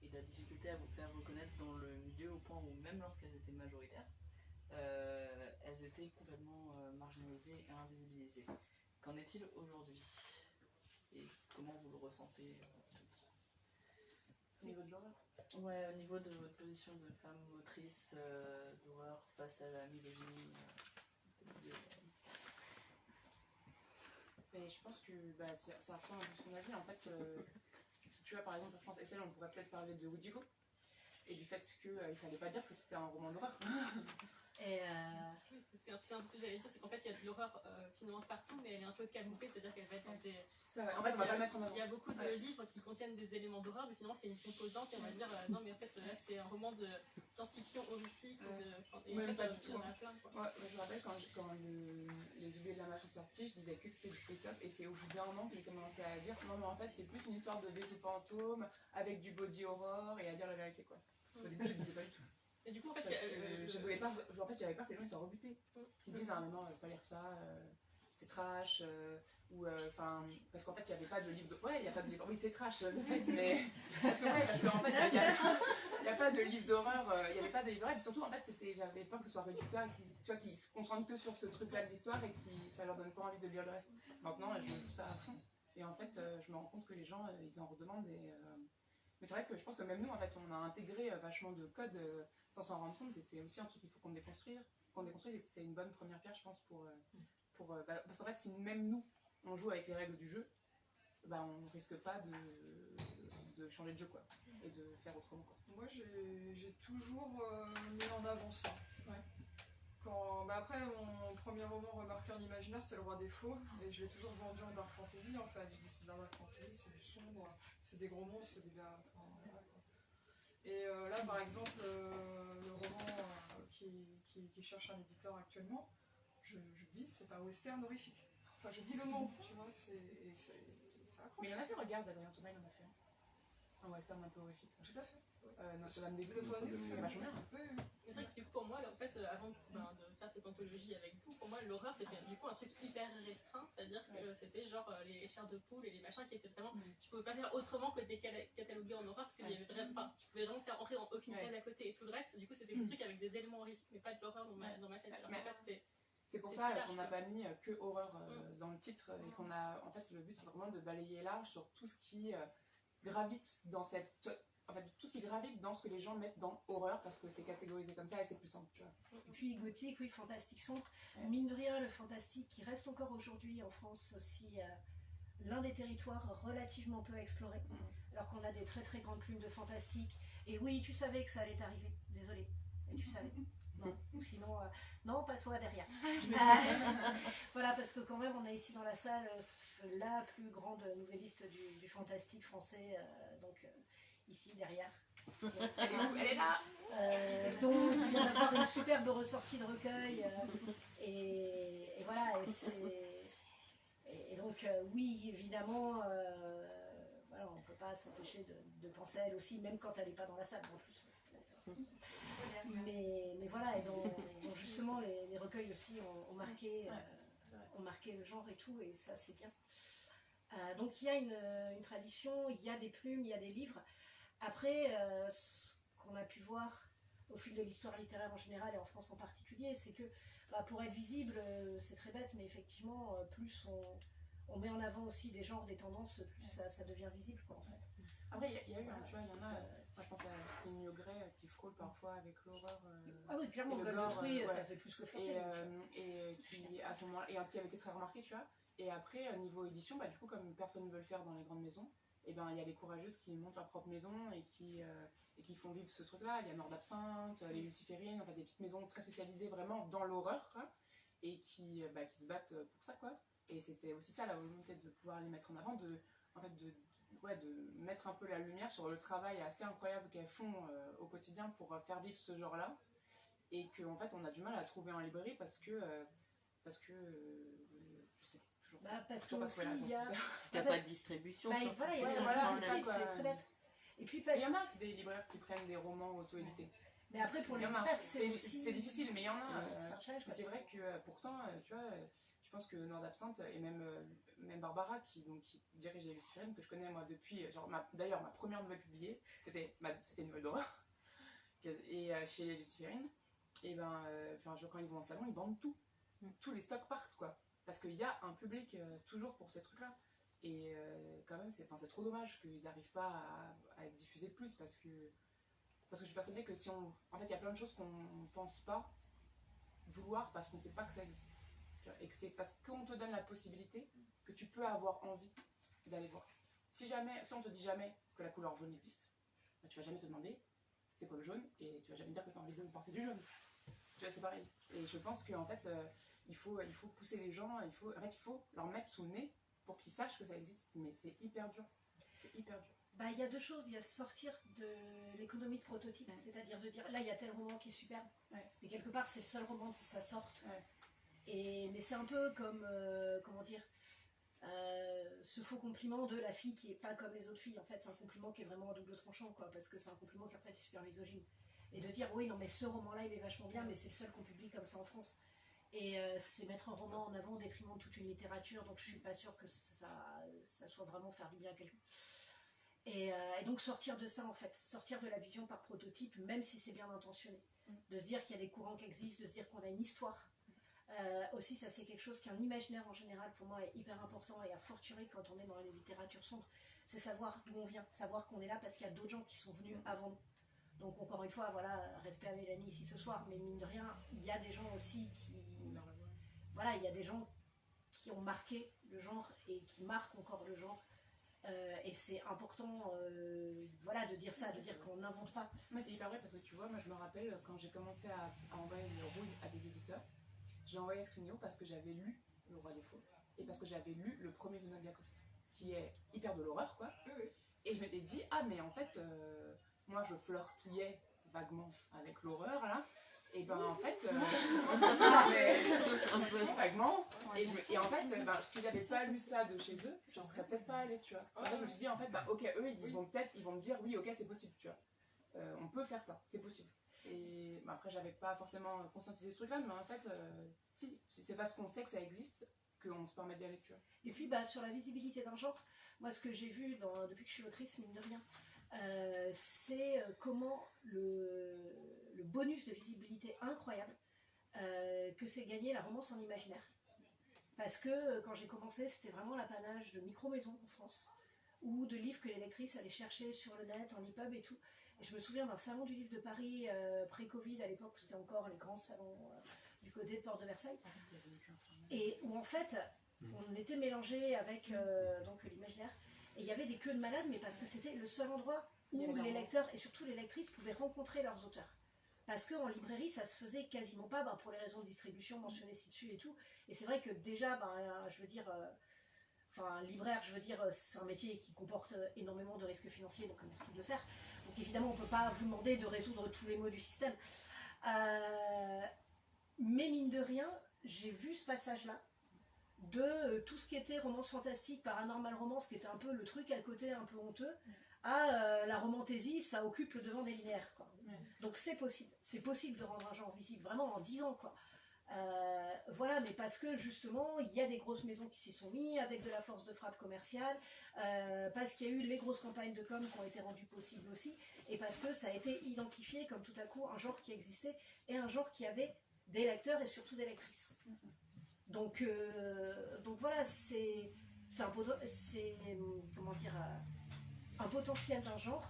et de la difficulté à vous faire reconnaître dans le milieu au point où même lorsqu'elles étaient majoritaires, elles étaient complètement marginalisées et invisibilisées. Qu'en est-il aujourd'hui? Et comment vous le ressentez
Au niveau de l'horreur?
Ouais, au niveau de votre position de femme autrice d'horreur face à la misogynie.
Et je pense que ça ressemble à ce qu'on a dit. En fait, tu vois, par exemple, en France, Estelle, on pourrait peut-être parler de Ouijigo et du fait qu'il ne fallait pas dire que c'était un roman d'horreur.
Et
Oui, c'est un truc que j'allais dire, c'est qu'en fait il y a de l'horreur finalement partout, mais elle est un peu camouflée, c'est-à-dire qu'elle va être dans des...
En fait, on va pas le mettre en avant.
Il y a beaucoup de livres qui contiennent des éléments d'horreur, mais finalement c'est une composante et on va dire non mais en fait là c'est un roman de science-fiction horrifique, et
Même
en fait,
pas du
il y en
tout.
a plein, quoi.
Ouais, je me rappelle quand les Oubliés de la Masse sont sortis, je disais que c'était du face-up et c'est au bout d'un moment que j'ai commencé à dire non mais en fait c'est plus une histoire de vaisseau fantôme avec du body horror et à dire la vérité quoi. Au début je ne disais pas du tout.
Et du coup en fait,
Parce que j'avais peur que les gens ils soient rebutés. Qu'ils se disent ah mais non, pas lire ça, c'est trash, ou parce qu'en fait il n'y avait pas de livre de... Ouais, il n'y a pas de livre, oui c'est trash de fait, mais... parce qu'en fait il n'y a pas de livre d'horreur, il n'y avait pas de livre d'horreur, et puis surtout en fait j'avais peur que ce soit réducteur et qu'ils se concentrent que sur ce truc-là de l'histoire et que ça leur donne pas envie de lire le reste. Maintenant je joue ça à fond, et en fait je me rends compte que les gens ils en redemandent et... Mais c'est vrai que je pense que même nous en fait on a intégré vachement de codes sans s'en rendre compte, et c'est aussi un truc qu'il faut qu'on déconstruise, et c'est une bonne première pierre je pense parce qu'en fait si même nous on joue avec les règles du jeu, on risque pas de changer de jeu quoi, et de faire autrement quoi.
Moi j'ai toujours mis en avant ça.
Ouais.
Après mon premier roman Remarqué en imaginaire c'est Le Roi des Faux, et je l'ai toujours vendu en dark fantasy en fait. Je dis c'est de la dark fantasy, c'est du sombre, c'est des gros monstres, c'est des gars... voilà, quoi. Et là par exemple le roman qui cherche un éditeur actuellement, je dis c'est un western horrifique. Enfin je dis le mot, tu vois, ça accroche.
Mais il y en a qui regardent, Adrien Thomas il en a fait un western un peu horrifique.
Tout à fait.
Notre-Dame des Vœux,
Notre-Dame des Vœux,
c'est vachement bien.
Oui.
Mais c'est vrai que du coup, pour moi, là, en fait, avant de faire cette anthologie avec vous, pour moi, l'horreur, c'était du coup un truc hyper restreint, c'est-à-dire que c'était genre les chairs de poule et les machins qui étaient vraiment... Tu pouvais pas faire autrement que des catalogués en horreur, parce qu'il y avait vraiment... tu pouvais vraiment faire entrer dans aucune case à côté, et tout le reste, du coup, c'était des trucs avec des éléments horrifiques, mais pas de l'horreur dans ma tête. Alors, en fait,
c'est pour ça qu'on n'a pas mis que horreur dans le titre, et qu'on a... En fait, le but, c'est vraiment de balayer large sur tout ce qui gravite dans cette... En fait, tout ce qui gravite dans ce que les gens mettent dans horreur, parce que c'est catégorisé comme ça et c'est plus simple, tu vois.
Et puis gothique, oui, fantastique sombre. Mine de rien, le fantastique qui reste encore aujourd'hui en France aussi l'un des territoires relativement peu explorés, alors qu'on a des très très grandes plumes de fantastique. Et oui, tu savais que ça allait t'arriver, désolé, mais tu savais. Non, ou sinon, non, pas toi derrière. Voilà, parce que quand même, on a ici dans la salle la plus grande nouvelliste du fantastique français, donc ici derrière.
Elle est là.
Donc il vient d'avoir une superbe ressortie de recueil, et voilà, et donc oui, évidemment, voilà, on ne peut pas s'empêcher de penser à elle aussi, même quand elle n'est pas dans la salle en plus. Mais voilà, et donc justement les recueils aussi ont marqué le genre et tout, et ça c'est bien. Donc il y a une tradition, il y a des plumes, il y a des livres. Après, ce qu'on a pu voir au fil de l'histoire littéraire en général et en France en particulier, c'est que pour être visible, c'est très bête, mais effectivement, plus on met en avant aussi des genres, des tendances, plus ça devient visible, quoi, en fait.
Après, il y a eu, tu vois, il y en a, moi je pense à Justine Miaugret qui frôle parfois avec l'horreur.
Ah oui, clairement,
le
Gueule
gore,
d'autrui, ça fait plus que flotter.
Et qui, à ce moment-là, et qui avait été très remarqué, tu vois. Et après, niveau édition, du coup, comme personne ne veut le faire dans les grandes maisons, et ben il y a les courageuses qui montent leur propre maison et qui font vivre ce truc-là. Il y a Nord d'Absinthe, les Luciférines, enfin des petites maisons très spécialisées vraiment dans l'horreur, quoi, et qui se battent pour ça, quoi. Et c'était aussi ça la volonté de pouvoir les mettre en avant, de mettre un peu la lumière sur le travail assez incroyable qu'elles font au quotidien pour faire vivre ce genre-là, et qu'en fait on a du mal à trouver en librairie parce que je sais toujours pas.
Parce que
Toujours pas
aussi,
trouvé la
il y a...
réponse.
T'as
parce-
pas de distribution
Bah,
sur
voilà, il y a
Ouais,
ça,
voilà,
c'est
c'est ça, quoi.
c'est très bête. Et puis
Il
parce...
y en a des libraires qui prennent des romans auto-édités.
Mais après, pour
Il
les
y en a.
libraires, c'est aussi...
C'est difficile, mais il y en a.
C'est un challenge,
Mais
quoi.
c'est vrai que pourtant, tu vois, je pense que Nord d'Absinthe et même Barbara qui dirige les Luciférines, que je connais moi depuis, genre d'ailleurs ma première nouvelle publiée, c'était une nouvelle d'horreur, et chez les Luciférines, et quand ils vont en salon, ils vendent tout. Tous les stocks partent, quoi. Parce qu'il y a un public toujours pour ces trucs-là. Et quand même, c'est trop dommage qu'ils n'arrivent pas à être diffusés plus, parce que je suis persuadée que si on... En fait, il y a plein de choses qu'on ne pense pas vouloir parce qu'on ne sait pas que ça existe. Tu vois, et que c'est parce qu'on te donne la possibilité que tu peux avoir envie d'aller voir. Si on te dit jamais que la couleur jaune existe, bah, tu vas jamais te demander c'est quoi le jaune, et tu vas jamais dire que tu as envie de porter du jaune. Tu vois, c'est pareil. Et je pense qu'en fait, il faut pousser les gens, il faut leur mettre sous le nez pour qu'ils sachent que ça existe, mais c'est hyper dur. C'est hyper dur.
Bah, il y a deux choses. Il y a sortir de l'économie de prototype, c'est-à-dire de dire là, il y a tel roman qui est superbe, mais quelque part, c'est le seul roman qui ça sorte. Mais c'est un peu comme, comment dire, ce faux compliment de la fille qui est pas comme les autres filles. En fait, c'est un compliment qui est vraiment à double tranchant, quoi, parce que c'est un compliment qui en fait est super misogyne. Et de dire oui, non, mais ce roman-là, il est vachement bien, mais c'est le seul qu'on publie comme ça en France. Et c'est mettre un roman en avant au détriment de toute une littérature, donc je suis pas sûre que ça soit vraiment faire du bien à quelqu'un. Et donc sortir de ça, en fait, sortir de la vision par prototype, même si c'est bien intentionné. De se dire qu'il y a des courants qui existent, de se dire qu'on a une histoire. Aussi, ça c'est quelque chose qu'un imaginaire en général pour moi est hyper important, et à fortiori quand on est dans les littératures sombres, c'est savoir d'où on vient, savoir qu'on est là parce qu'il y a d'autres gens qui sont venus avant nous. Donc encore une fois, voilà, respect à Mélanie ici ce soir, mais mine de rien, il y a des gens aussi qui... Voilà, il y a des gens qui ont marqué le genre et qui marquent encore le genre. Et c'est important de dire ça, de dire qu'on n'invente pas.
Mais c'est hyper vrai parce que tu vois, moi je me rappelle quand j'ai commencé à envoyer le rouille à des éditeurs, j'ai envoyé à Scrigno parce que j'avais lu Le Roi des Faux et parce que j'avais lu le premier de Nadia Coste, qui est hyper de l'horreur, quoi. Et je m'étais dit, ah mais en fait, moi je flirtouillais vaguement avec l'horreur là. Et ben en fait, vaguement, et en fait, si j'avais pas lu ça de chez eux, j'en serais peut-être pas allée, tu vois. En fait, je me suis dit, en fait, ok, eux, ils vont me dire, oui, ok, c'est possible, tu vois. On peut faire ça, c'est possible. Et après, j'avais pas forcément conscientisé ce truc-là, mais en fait, si, c'est parce qu'on sait que ça existe qu'on se permet d'y aller, tu vois.
Et puis, sur la visibilité d'un genre, moi, ce que j'ai vu depuis que je suis autrice, mine de rien, c'est comment le bonus de visibilité incroyable que c'est gagné la romance en imaginaire. Parce que quand j'ai commencé, c'était vraiment l'apanage de micro-maisons en France, ou de livres que les lectrices allaient chercher sur le net, en e-pub et tout. Et je me souviens d'un salon du livre de Paris pré-Covid, à l'époque où c'était encore les grands salons du côté de Porte de Versailles, et où en fait on était mélangés avec donc l'imaginaire. Et il y avait des queues de malades, mais parce que c'était le seul endroit où les lecteurs et surtout les lectrices pouvaient rencontrer leurs auteurs. Parce qu'en librairie, ça se faisait quasiment pas, pour les raisons de distribution mentionnées ci-dessus et tout. Et c'est vrai que déjà, je veux dire, libraire, je veux dire, c'est un métier qui comporte énormément de risques financiers, donc merci de le faire. Donc évidemment, on ne peut pas vous demander de résoudre tous les maux du système. Mais mine de rien, j'ai vu ce passage-là de tout ce qui était romance fantastique, paranormal romance, qui était un peu le truc à côté un peu honteux, à la romantaisie, ça occupe le devant des linéaires, quoi. Donc c'est possible de rendre un genre visible, vraiment en 10 ans, quoi. Voilà, mais parce que justement il y a des grosses maisons qui s'y sont mis avec de la force de frappe commerciale, parce qu'il y a eu les grosses campagnes de com qui ont été rendues possibles aussi, et parce que ça a été identifié comme tout à coup un genre qui existait et un genre qui avait des lecteurs et surtout des lectrices. Donc voilà, c'est comment dire, un potentiel d'un genre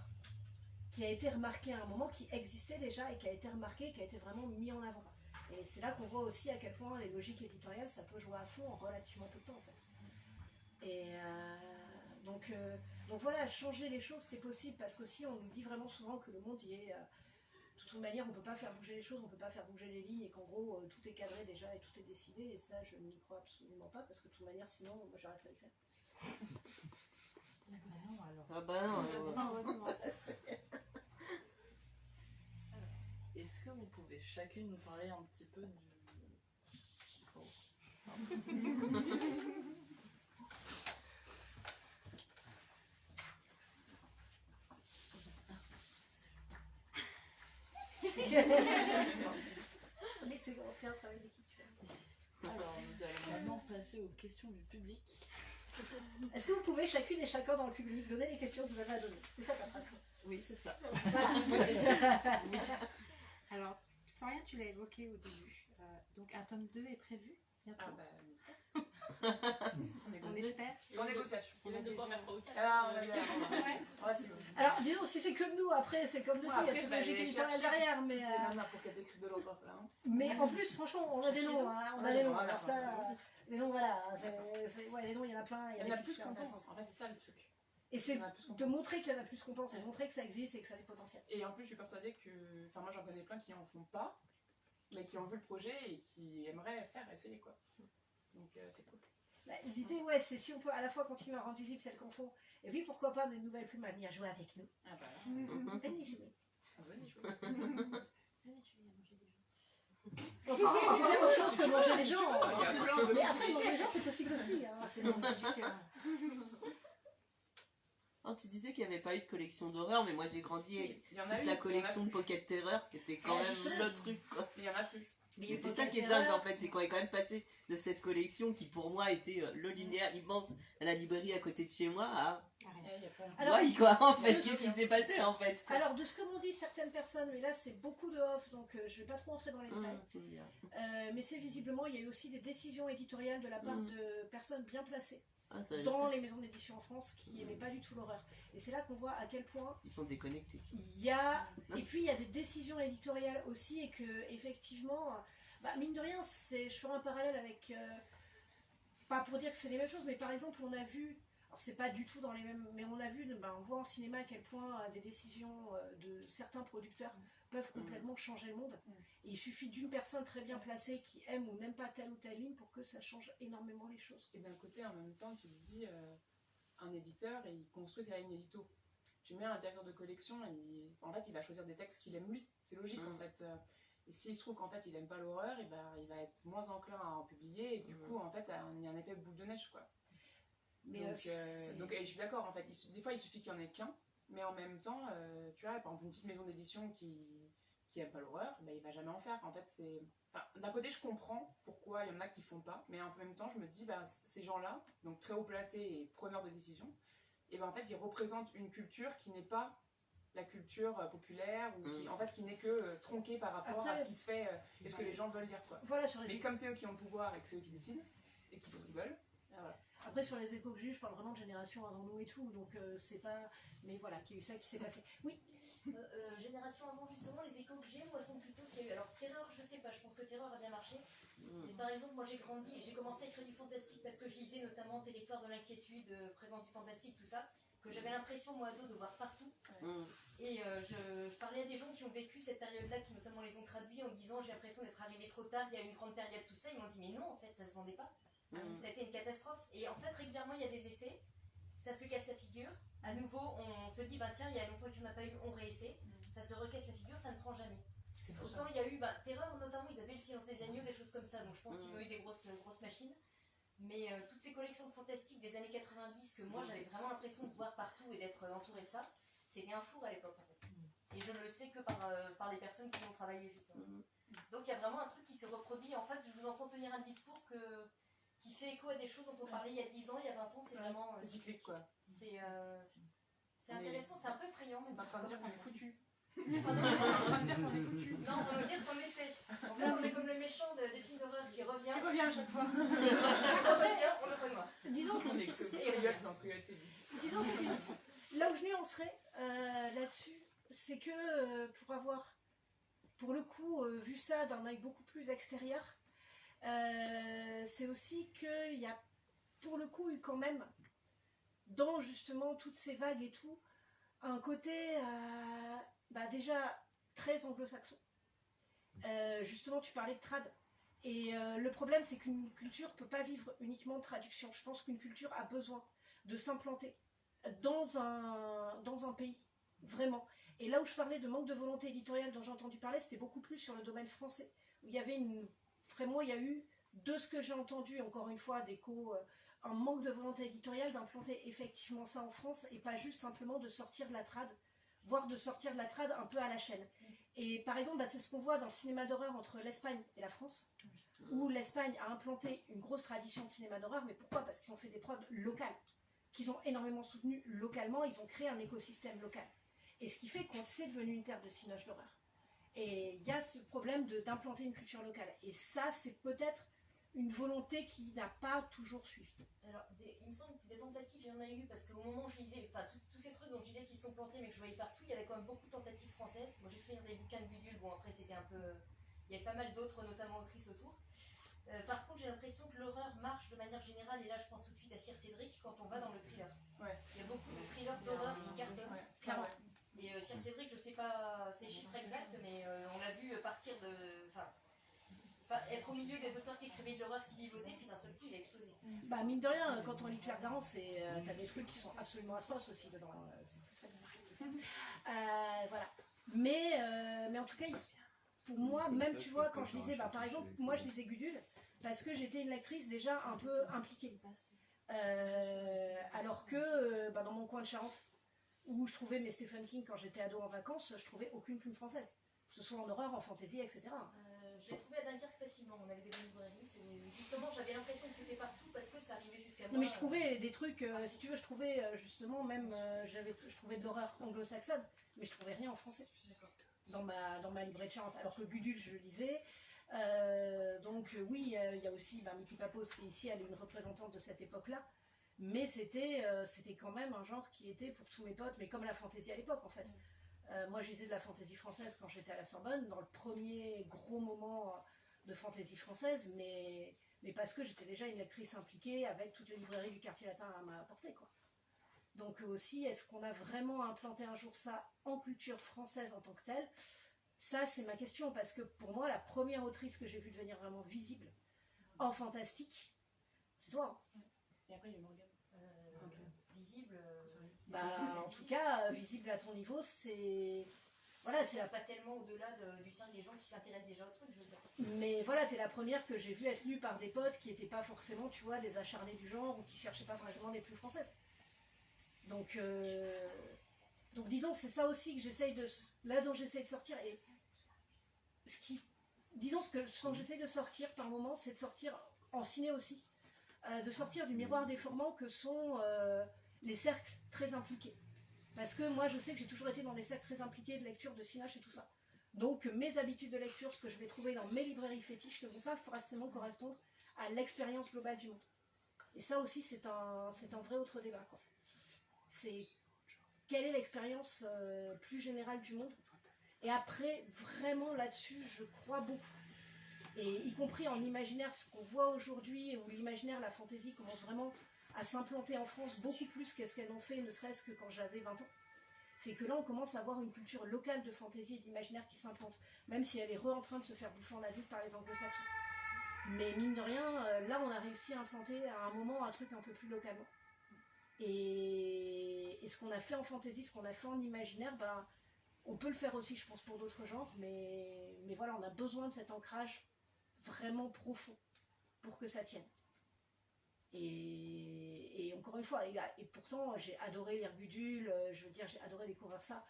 qui a été remarqué à un moment, qui existait déjà et qui a été remarqué, qui a été vraiment mis en avant. Et c'est là qu'on voit aussi à quel point les logiques éditoriales, ça peut jouer à fond en relativement peu de temps, en fait. Et Donc voilà, changer les choses c'est possible parce qu'aussi on nous dit vraiment souvent que le monde y est. De toute manière, on ne peut pas faire bouger les choses, on ne peut pas faire bouger les lignes et qu'en gros tout est cadré déjà et tout est décidé. Et ça, je n'y crois absolument pas parce que de toute manière, sinon, moi j'arrêterai d'écrire.
Ah bah non.
Est-ce que vous pouvez chacune nous parler un petit peu du... Oh.
Mais c'est on fait un travail d'équipe. Tu vois.
Alors, nous allons maintenant passer aux questions du public.
Est-ce que vous pouvez chacune et chacun dans le public donner les questions que vous avez à donner? C'est ça ta phrase.
Oui, c'est ça.
Voilà.
Alors, Florian, tu l'as évoqué au début. Donc, un tome 2 est prévu bientôt.
Ah bah,
On espère.
en négociation.
Il va devoir mettre au calme.
Alors, on va s'y
Alors, disons, si c'est comme nous, après, c'est comme nous, il y a
après,
toute
bah,
logique
les
éditoriale
chercher,
derrière, mais...
pour qu'elles écrivent de l'horreur là. Hein.
Mais en plus, franchement, on a des noms, hein, on a
Ouais,
des noms.
voilà,
Alors ça,
voilà.
les noms, voilà, ouais, les noms, il y en a plein.
Il y en a
des
plus
super
qu'on
intéressants.
pense. En fait, c'est ça le truc.
Et c'est
Il y en a plus qu'on
de
pense.
montrer qu'il y en a plus qu'on pense, et de montrer que ça existe et que ça a du potentiel.
Et en plus, je suis persuadée que. Enfin, moi, j'en connais plein qui en font pas, mais qui ont vu le projet et qui aimeraient faire essayer quoi. Donc, c'est cool.
Bah, l'idée, ouais, c'est si on peut à la fois continuer à rendre visible celles qu'on fait, et puis pourquoi pas des nouvelles plumes à venir jouer avec nous.
Ah bah là,
Venez jouer.
venez jouer.
On peut faire autre chose que manger les gens.
Il y a plein de
Mais après, manger les gens, c'est possible aussi. Hein. C'est ça, c'est du cœur.
Oh, tu disais qu'il n'y avait pas eu de collection d'horreur, mais moi j'ai grandi avec
Il y en a
toute
eu,
la
il y en a
collection de
plus.
Pocket Terror qui était quand même le truc quoi.
Mais il y en a plus.
Et c'est ça qui est dingue en fait, c'est qu'on est quand même passé de cette collection qui pour moi était le linéaire immense à la librairie à côté de chez moi à
Il y a plein.
Alors,
ouais quoi en fait,
je
qu'est-ce
sais.
qui s'est passé en fait quoi.
Alors, de ce que m'ont dit certaines personnes, mais là c'est beaucoup de off, donc je vais pas trop entrer dans les détails.
Tu me diras.
Mais c'est visiblement, il y a eu aussi des décisions éditoriales de la part
Mm.
de personnes bien placées
Ah, ça, je
dans
sais.
les maisons d'édition en France qui n'aimaient pas du tout l'horreur. Et c'est là qu'on voit à quel point
Ils sont déconnectés.
il y a. Et puis il y a des décisions éditoriales aussi, et que effectivement, bah, mine de rien, je ferai un parallèle avec. Pas pour dire que c'est les mêmes choses, mais par exemple, on a vu. Alors c'est pas du tout dans les mêmes, mais on a vu, on voit en cinéma à quel point des décisions de certains producteurs peuvent complètement changer le monde. Et il suffit d'une personne très bien placée qui aime ou n'aime pas telle ou telle ligne pour que ça change énormément les choses.
Et d'un côté, en même temps, tu te dis, un éditeur, il construit sa ligne édito. Tu mets un directeur de collection, en fait, il va choisir des textes qu'il aime lui. C'est logique, en fait. Et s'il se trouve qu'en fait, il aime pas l'horreur, il va être moins enclin à en publier. Et du coup, en fait, il y a un effet boule de neige, quoi.
Mais
Donc, et je suis d'accord, en fait. Des fois, il suffit qu'il n'y en ait qu'un. Mais en même temps, tu vois, par exemple, une petite maison d'édition qui aime pas l'horreur, bah, il va jamais en faire. En fait, c'est... Enfin, d'un côté, je comprends pourquoi il y en a qui font pas, mais en même temps, je me dis, bah, ces gens-là, donc très haut placés et preneurs de décision, et ben en fait, ils représentent une culture qui n'est pas la culture populaire, ou qui, en fait, qui n'est que tronquée par rapport
Après,
à ce qui se fait et ce que les gens veulent lire, quoi.
voilà, sur les
Mais comme c'est eux qui ont le pouvoir et que c'est eux qui décident, et qui font ce qu'ils veulent, voilà.
Après, sur les échos que j'ai eu, je parle vraiment de génération avant nous et tout, donc c'est pas. Mais voilà, qu'il y a eu ça qui s'est passé. Oui,
Génération avant, justement, les échos que j'ai, moi, sont plutôt qu'il y a eu. Alors, Terreur, je sais pas, je pense que Terreur a bien marché. Mais par exemple, moi, j'ai grandi et j'ai commencé à écrire du fantastique parce que je lisais notamment Territoire de l'inquiétude, Présence du fantastique, tout ça, que j'avais l'impression, moi, ado, de voir partout. Et je parlais à des gens qui ont vécu cette période-là, qui notamment les ont traduits en disant j'ai l'impression d'être arrivé trop tard, il y a une grande période, tout ça. Ils m'ont dit mais non, en fait, ça se vendait pas. Ça a été une catastrophe. Et en fait, régulièrement, il y a des essais, ça se casse la figure. À nouveau, on se dit bah tiens, il y a longtemps qu'il n'y en a pas eu, on réessaie. Ça se recasse la figure, ça ne prend jamais.
C'est fou,
Autant
ça.
il y a eu Terreur, notamment, ils avaient le silence des agneaux, des choses comme ça. Donc je pense qu'ils ont eu des grosses machines. Mais toutes ces collections de fantastique des années 90 que moi j'avais vraiment l'impression de voir partout et d'être entourée de ça, c'était un four à l'époque en fait. Et je ne le sais que par des personnes qui ont travaillé justement. Donc il y a vraiment un truc qui se reproduit. En fait, je vous entends tenir un discours qui fait écho à des choses dont on parlait il y a 10 ans, il y a 20 ans, c'est vraiment...
C'est cyclique, quoi.
C'est intéressant, c'est un peu effrayant.
On est en train de dire qu'on est foutu.
On est
en train de dire qu'on est foutu.
Non, on veut dire qu'on essaie. En fait, on est comme le méchant des films d'horreur qui revient.
Il revient à chaque fois.
On revient, on le renoie.
disons,
On est que coyote dans Coyote et Bee.
disons là où je nuancerais là-dessus, c'est que pour avoir, pour le coup, vu ça d'un œil beaucoup plus extérieur, c'est aussi qu'il y a, pour le coup, eu quand même dans justement toutes ces vagues et tout, un côté déjà très anglo-saxon. Justement, tu parlais de trad. Et le problème, c'est qu'une culture ne peut pas vivre uniquement de traduction. Je pense qu'une culture a besoin de s'implanter dans un pays, vraiment. Et là où je parlais de manque de volonté éditoriale dont j'ai entendu parler, c'était beaucoup plus sur le domaine français. Où il y avait vraiment, il y a eu, de ce que j'ai entendu, encore une fois, d'écho, un manque de volonté éditoriale d'implanter effectivement ça en France et pas juste simplement de sortir de la trad, voire de sortir de la trad un peu à la chaîne. Et par exemple, c'est ce qu'on voit dans le cinéma d'horreur entre l'Espagne et la France, où l'Espagne a implanté une grosse tradition de cinéma d'horreur, mais pourquoi? Parce qu'ils ont fait des prods locales, qu'ils ont énormément soutenues localement, ils ont créé un écosystème local. Et ce qui fait qu'on c'est devenu une terre de cinoche d'horreur. Et il y a ce problème d'implanter une culture locale. Et ça, c'est peut-être une volonté qui n'a pas toujours suivi.
Alors, il me semble que des tentatives, il y en a eu, parce qu'au moment où je lisais, enfin, tous ces trucs dont je disais qu'ils sont plantés, mais que je voyais partout, il y avait quand même beaucoup de tentatives françaises. Moi, j'ai souvenir des bouquins de Gudule, bon, après, c'était un peu. Il y avait pas mal d'autres, notamment autrices autour. Par contre, j'ai l'impression que l'horreur marche de manière générale, et là, je pense tout de suite à Sir Cédric quand on va dans le thriller.
Ouais.
Il y a beaucoup de thrillers d'horreur qui cartonnent.
Ouais.
Clairement.
Et Sir Cédric, je sais pas ses chiffres exacts, mais on l'a vu partir de. Enfin, être au milieu des auteurs qui écrivaient de l'horreur qui vivotaient, puis d'un seul coup, il a explosé.
Bah, mine de rien, quand on lit Claire Garance, t'as des trucs qui sont absolument atroces aussi dedans. Voilà. Mais en tout cas, pour moi, même tu vois, quand je lisais, par exemple, moi je lisais Gudule, parce que j'étais une lectrice déjà un peu impliquée. Alors que dans mon coin de Charente, où je trouvais mes Stephen King quand j'étais ado en vacances, je trouvais aucune plume française. Que ce soit en horreur, en fantasy, etc.
Je l'ai trouvé à Dunkerque facilement, on avait des bonnes librairies. Justement, j'avais l'impression que c'était partout parce que ça arrivait jusqu'à moi.
Non, mais je trouvais des trucs, si tu veux, je trouvais justement même, je trouvais de l'horreur anglo-saxonne, mais je trouvais rien en français dans ma librairie de Charente. Alors que Gudule, je le lisais. Donc oui, il y a aussi Mitty Papos qui ici, elle est une représentante de cette époque-là. Mais c'était quand même un genre qui était pour tous mes potes, mais comme la fantaisie à l'époque en fait. Moi, je lisais de la fantaisie française quand j'étais à la Sorbonne, dans le premier gros moment de fantaisie française, mais parce que j'étais déjà une lectrice impliquée avec toutes les librairies du quartier latin à ma portée, quoi. Donc aussi, est-ce qu'on a vraiment implanté un jour ça en culture française en tant que telle? Ça, c'est ma question, parce que pour moi, la première autrice que j'ai vue devenir vraiment visible en fantastique, c'est toi.
Et après, il y a Morgane.
Visible.
En tout cas, visible à ton niveau, c'est. Voilà, c'est
pas tellement au-delà du cercle des gens qui s'intéressent déjà au truc, je veux dire.
Mais voilà, c'est la première que j'ai vue être lue par des potes qui n'étaient pas forcément, tu vois, des acharnés du genre ou qui cherchaient pas forcément des plus françaises. Donc disons, c'est ça aussi que j'essaye de. Là dont j'essaye de sortir. Et disons ce dont j'essaye de sortir par moment, c'est de sortir en ciné aussi. De sortir du miroir déformant que sont les cercles très impliqués. Parce que moi, je sais que j'ai toujours été dans des cercles très impliqués de lecture, de cinéma et tout ça. Donc, mes habitudes de lecture, ce que je vais trouver dans mes librairies fétiches, ne vont pas forcément correspondre à l'expérience globale du monde. Et ça aussi, c'est un vrai autre débat, quoi. C'est quelle est l'expérience plus générale du monde. Et après, vraiment là-dessus, je crois beaucoup. Et y compris en imaginaire, ce qu'on voit aujourd'hui, où l'imaginaire, la fantaisie commence vraiment à s'implanter en France beaucoup plus qu'est-ce qu'elles ont fait, ne serait-ce que quand j'avais 20 ans. C'est que là, on commence à avoir une culture locale de fantaisie et d'imaginaire qui s'implante, même si elle est en train de se faire bouffer en adulte par les anglo-saxons. Mais mine de rien, là, on a réussi à implanter à un moment un truc un peu plus localement. Et ce qu'on a fait en fantaisie, ce qu'on a fait en imaginaire, on peut le faire aussi, je pense, pour d'autres genres, mais voilà, on a besoin de cet ancrage vraiment profond pour que ça tienne. Et encore une fois, et pourtant j'ai adoré lire Gudule, je veux dire j'ai adoré découvrir ça,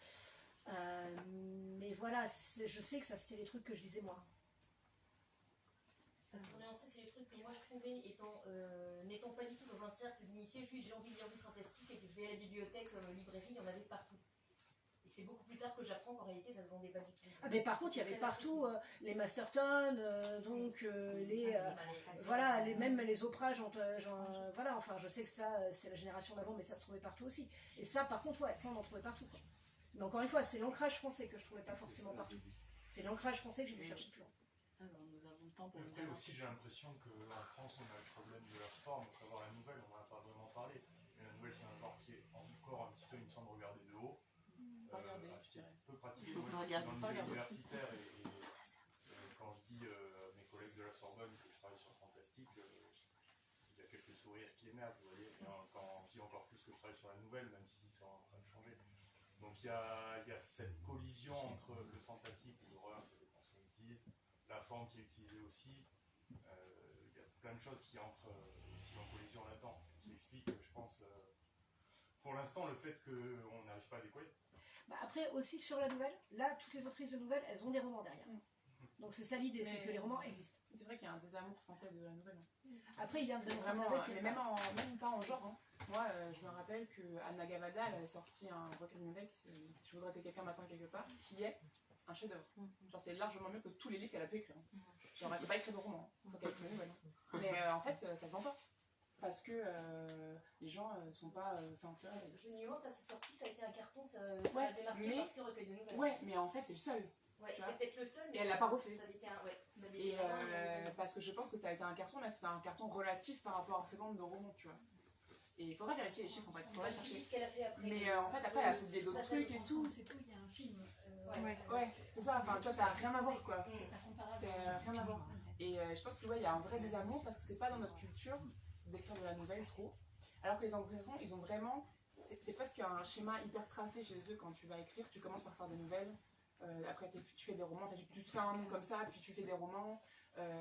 mais voilà, je sais que ça c'était les trucs que je lisais moi.
Pour nuancer, c'est les trucs que moi je trouvais n'étant pas du tout dans un cercle d'initiés, juste j'ai envie de lire du fantastique et que je vais à la bibliothèque, librairie, il y en avait partout. Et c'est beaucoup plus tard que j'apprends qu'en réalité ça se vendait pas du tout.
Ah mais par contre il y avait partout les Masterton, donc même les Oprah, voilà, enfin je sais que ça c'est la génération d'avant mais ça se trouvait partout aussi. Et ça par contre ouais, ça on en trouvait partout, quoi. Mais encore une fois c'est l'ancrage français que je trouvais pas forcément partout. C'est l'ancrage français que j'ai dû chercher plus loin.
Alors nous avons le temps pour
Après aussi j'ai l'impression qu'en France on a le problème de la forme, à savoir la nouvelle, on en a pas vraiment parlé. Mais la nouvelle, c'est un genre qui est encore un petit peu, il me semble, regardé de haut. C'est peu pratiqué. Moi, je suis dans le milieu universitaire et quand je dis à mes collègues de la Sorbonne que je travaille sur le fantastique, il y a quelques sourires qui émergent, vous voyez, quand je dis encore plus que je travaille sur la nouvelle, même si c'est en train de changer. Donc il y a cette collision entre le fantastique et l'horreur que les personnes utilisent, la forme qui est utilisée aussi. Il y a plein de choses qui entrent aussi en collision là-dedans, qui expliquent, je pense, pour l'instant, le fait qu'on n'arrive pas à décoller.
Bah après, aussi sur la nouvelle, là, toutes les autrices de nouvelles, elles ont des romans derrière. Donc c'est ça l'idée, c'est que les romans existent.
C'est vrai qu'il y a un désamour français de la nouvelle.
Après, il y a un désamour
Vraiment,
français.
mais même pas en genre. Hein. Moi, je me rappelle que Anna Gavada, elle avait sorti un recueil de nouvelles, Je voudrais que quelqu'un m'attende quelque part, qui est un chef-d'œuvre. Genre, c'est largement mieux que tous les livres qu'elle a pu écrire. Genre, elle s'est pas écrit de romans, il faut qu'elle écrive des nouvelles. Mais en fait, ça se vend pas. Parce que les gens sont pas.
Je nuance, ça s'est sorti, ça a été un carton, ça
Ouais,
avait marqué parce que recueil de nouvelles.
Ouais, mais en fait, c'est le seul.
Ouais, c'est peut-être le seul.
Et elle l'a pas refait.
Ça avait été un, ouais, ça avait
Et
été vraiment,
parce que je pense que ça a été un carton, mais c'était un carton relatif par rapport à ses ventes de romans, tu vois. Et il faudra vérifier les chiffres en fait, il faudra chercher.
ce qu'elle a fait après.
Mais en fait, après, elle a publié d'autres trucs et tout.
C'est tout, il y a un film.
Ouais, c'est ça, enfin, tu vois, ça n'a rien à voir quoi.
C'est pas comparable.
C'est rien à voir. Et je pense que ouais, il y a un vrai désamour parce que c'est pas dans notre culture d'écrire de la nouvelle trop. Alors que les anglo-saxons, ils ont vraiment. C'est presque un schéma hyper tracé chez eux quand tu vas écrire. Tu commences par faire des nouvelles, après tu fais des romans, tu te fais un nom comme ça, puis tu fais des romans.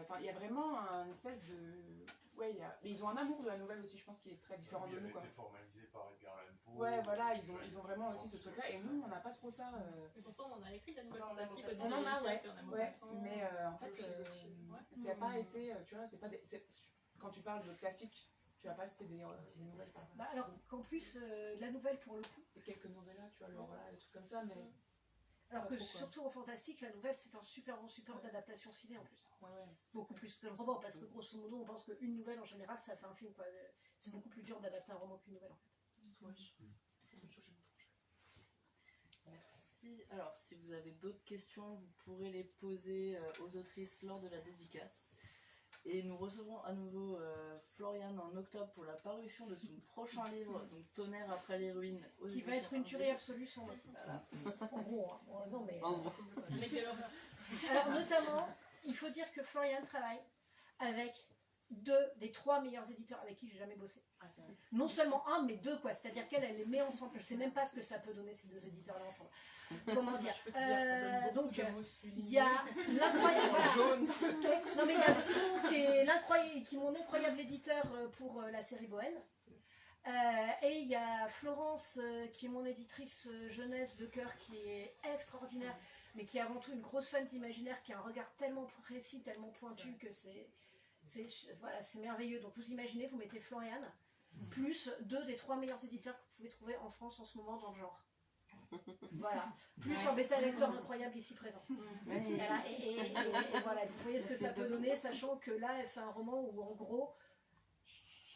Enfin, il y a vraiment une espèce de. Ouais, mais ils ont un amour de la nouvelle aussi, je pense, qui est très différent de nous. Quoi.
Il a été formalisé par Edgar Allan Poe.
Ouais, voilà, ils ont vraiment aussi ce truc-là. Et nous, on n'a pas trop ça.
Et pourtant, on a écrit de la nouvelle
On a
fantastique
Maupassant.
aussi.
On en a, ouais.
On a
Ouais,
Maupassant.
mais en fait, ça n'a pas été. Tu vois, c'est pas des. Quand tu parles de classique, tu vas pas citer des nouvelles.
Bah alors qu'en plus, la nouvelle pour le coup.
Et quelques nouvelles là, tu vois, voilà, des trucs comme ça, mais.
Alors
Pas
que
trop, quoi.
surtout en fantastique, la nouvelle c'est un super bon support d'adaptation ciné en plus.
Ouais, ouais.
Beaucoup plus que le roman, parce que grosso modo on pense qu'une nouvelle en général ça fait un film quoi. C'est beaucoup plus dur d'adapter un roman qu'une nouvelle en fait.
Merci. Alors, si vous avez d'autres questions, vous pourrez les poser aux autrices lors de la dédicace. Et nous recevrons à nouveau Floriane en octobre pour la parution de son prochain livre, donc Tonnerre après les ruines.
Qui va être une tuerie absolue sans nom. Voilà. En gros, hein. Bon, non mais.
Mais quelle horreur.
Alors notamment, il faut dire que Floriane travaille avec 2 des 3 meilleurs éditeurs avec qui j'ai jamais bossé.
Ah, c'est vrai.
Non seulement un, mais 2 quoi. C'est-à-dire qu'elle les met ensemble. Je sais même pas ce que ça peut donner ces 2 éditeurs-là ensemble. Comment dire
Je peux te dire, ça donne beaucoup
donc,
de mots
il y a l'incroyable. Voilà.
jaune.
Non mais il y a Simon qui est mon incroyable éditeur pour la série Bohème. Et il y a Florence qui est mon éditrice jeunesse de cœur qui est extraordinaire, mais qui est avant tout une grosse fan d'imaginaire, qui a un regard tellement précis, tellement pointu que c'est merveilleux. Donc vous imaginez, vous mettez Floriane, plus 2 des 3 meilleurs éditeurs que vous pouvez trouver en France en ce moment dans le genre. Voilà, plus un bêta lecteur incroyable ici présent. Voilà, et voilà, vous voyez ce que ça peut donner, sachant que là elle fait un roman où en gros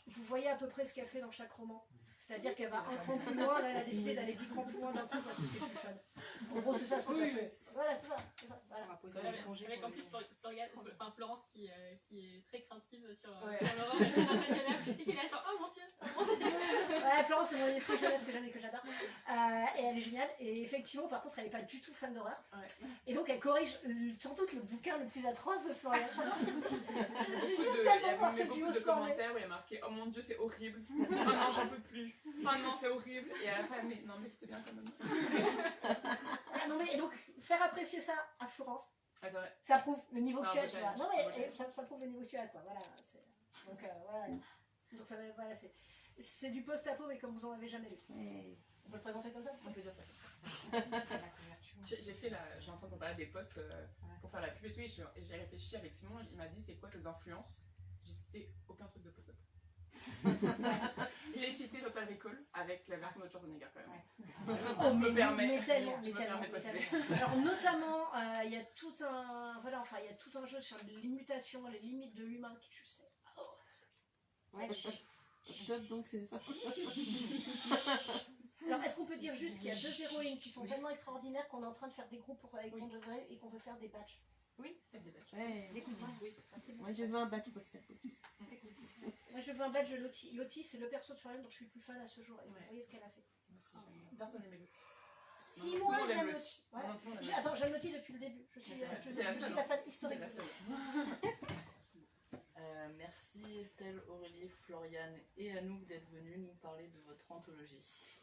vous voyez à peu près ce qu'elle fait dans chaque roman. C'est-à-dire qu'elle va un cran plus loin, là elle a décidé d'aller 10 crans plus loin d'un coup parce que c'est plus fun. En gros c'est ça ce qu'elle fait. Voilà, c'est ça. Voilà.
Avec en plus Florence qui est très craintive sur l'horreur, elle est très impressionnable et qui est là genre oh mon dieu.
Ouais, Florence c'est mon éditrice jeunesse que j'adore. Et elle est géniale. Et effectivement par contre elle n'est pas du tout fan d'horreur. Et donc elle corrige sans doute le bouquin le plus atroce de Florian.
Il y a beaucoup de commentaires où il y a marqué oh mon dieu c'est horrible. Oh non j'en peux plus. Oh non c'est horrible. Et à la fin mais non mais c'était bien quand même.
Non mais et donc faire apprécier ça à Florence,
vrai.
ça prouve le niveau que tu as, tu vois.
Beau
Non mais
challenge.
ça prouve le niveau que tu as quoi. Voilà. Donc voilà. Donc ça va, voilà c'est du post-apo mais comme vous en avez jamais lu. On peut le présenter comme ça.
On peut dire ça. J'ai en train de préparer des posts pour faire la pub et tout, et j'ai réfléchi avec Simon, il m'a dit c'est quoi tes influences? J'ai cité aucun truc de post-up. J'ai cité Total Recall avec la version de Schwarzenegger quand même.
Oh,
me permet.
mais tellement.
de
Alors notamment, il y a tout un jeu sur l'immutation, les limites de l'humain qui je sais.
Top, donc c'est ça.
Alors est-ce qu'on peut dire juste qu'il y a 2 héroïnes qui sont tellement extraordinaires qu'on est en train de faire des groupes pour avec compte de vrai et qu'on veut faire des patchs?
Oui.
Faites des badges.
Ouais.
Des coups de main.
Oui.
Moi je veux un badge post-apo.
Moi je veux un badge Lottie. Lottie c'est le perso de Florian dont je suis le plus fan à ce jour. Et vous
Ouais.
voyez ce qu'elle a fait.
Moi aussi, j'aime bien. Personne n'aimait l'outil.
Si
Tout le
moi
monde aime
j'aime
Lottie.
Lottie. Ouais.
Non, tout le monde aime
Attends,
Lottie.
j'aime Lottie depuis le début. Je suis,
C'est vrai,
je
c'était la
suis
seule,
la
hein.
fan historique.
C'était la
de
seule.
Lottie.
Merci Estelle, Aurélie, Floriane et Anouk d'être venus nous parler de votre anthologie.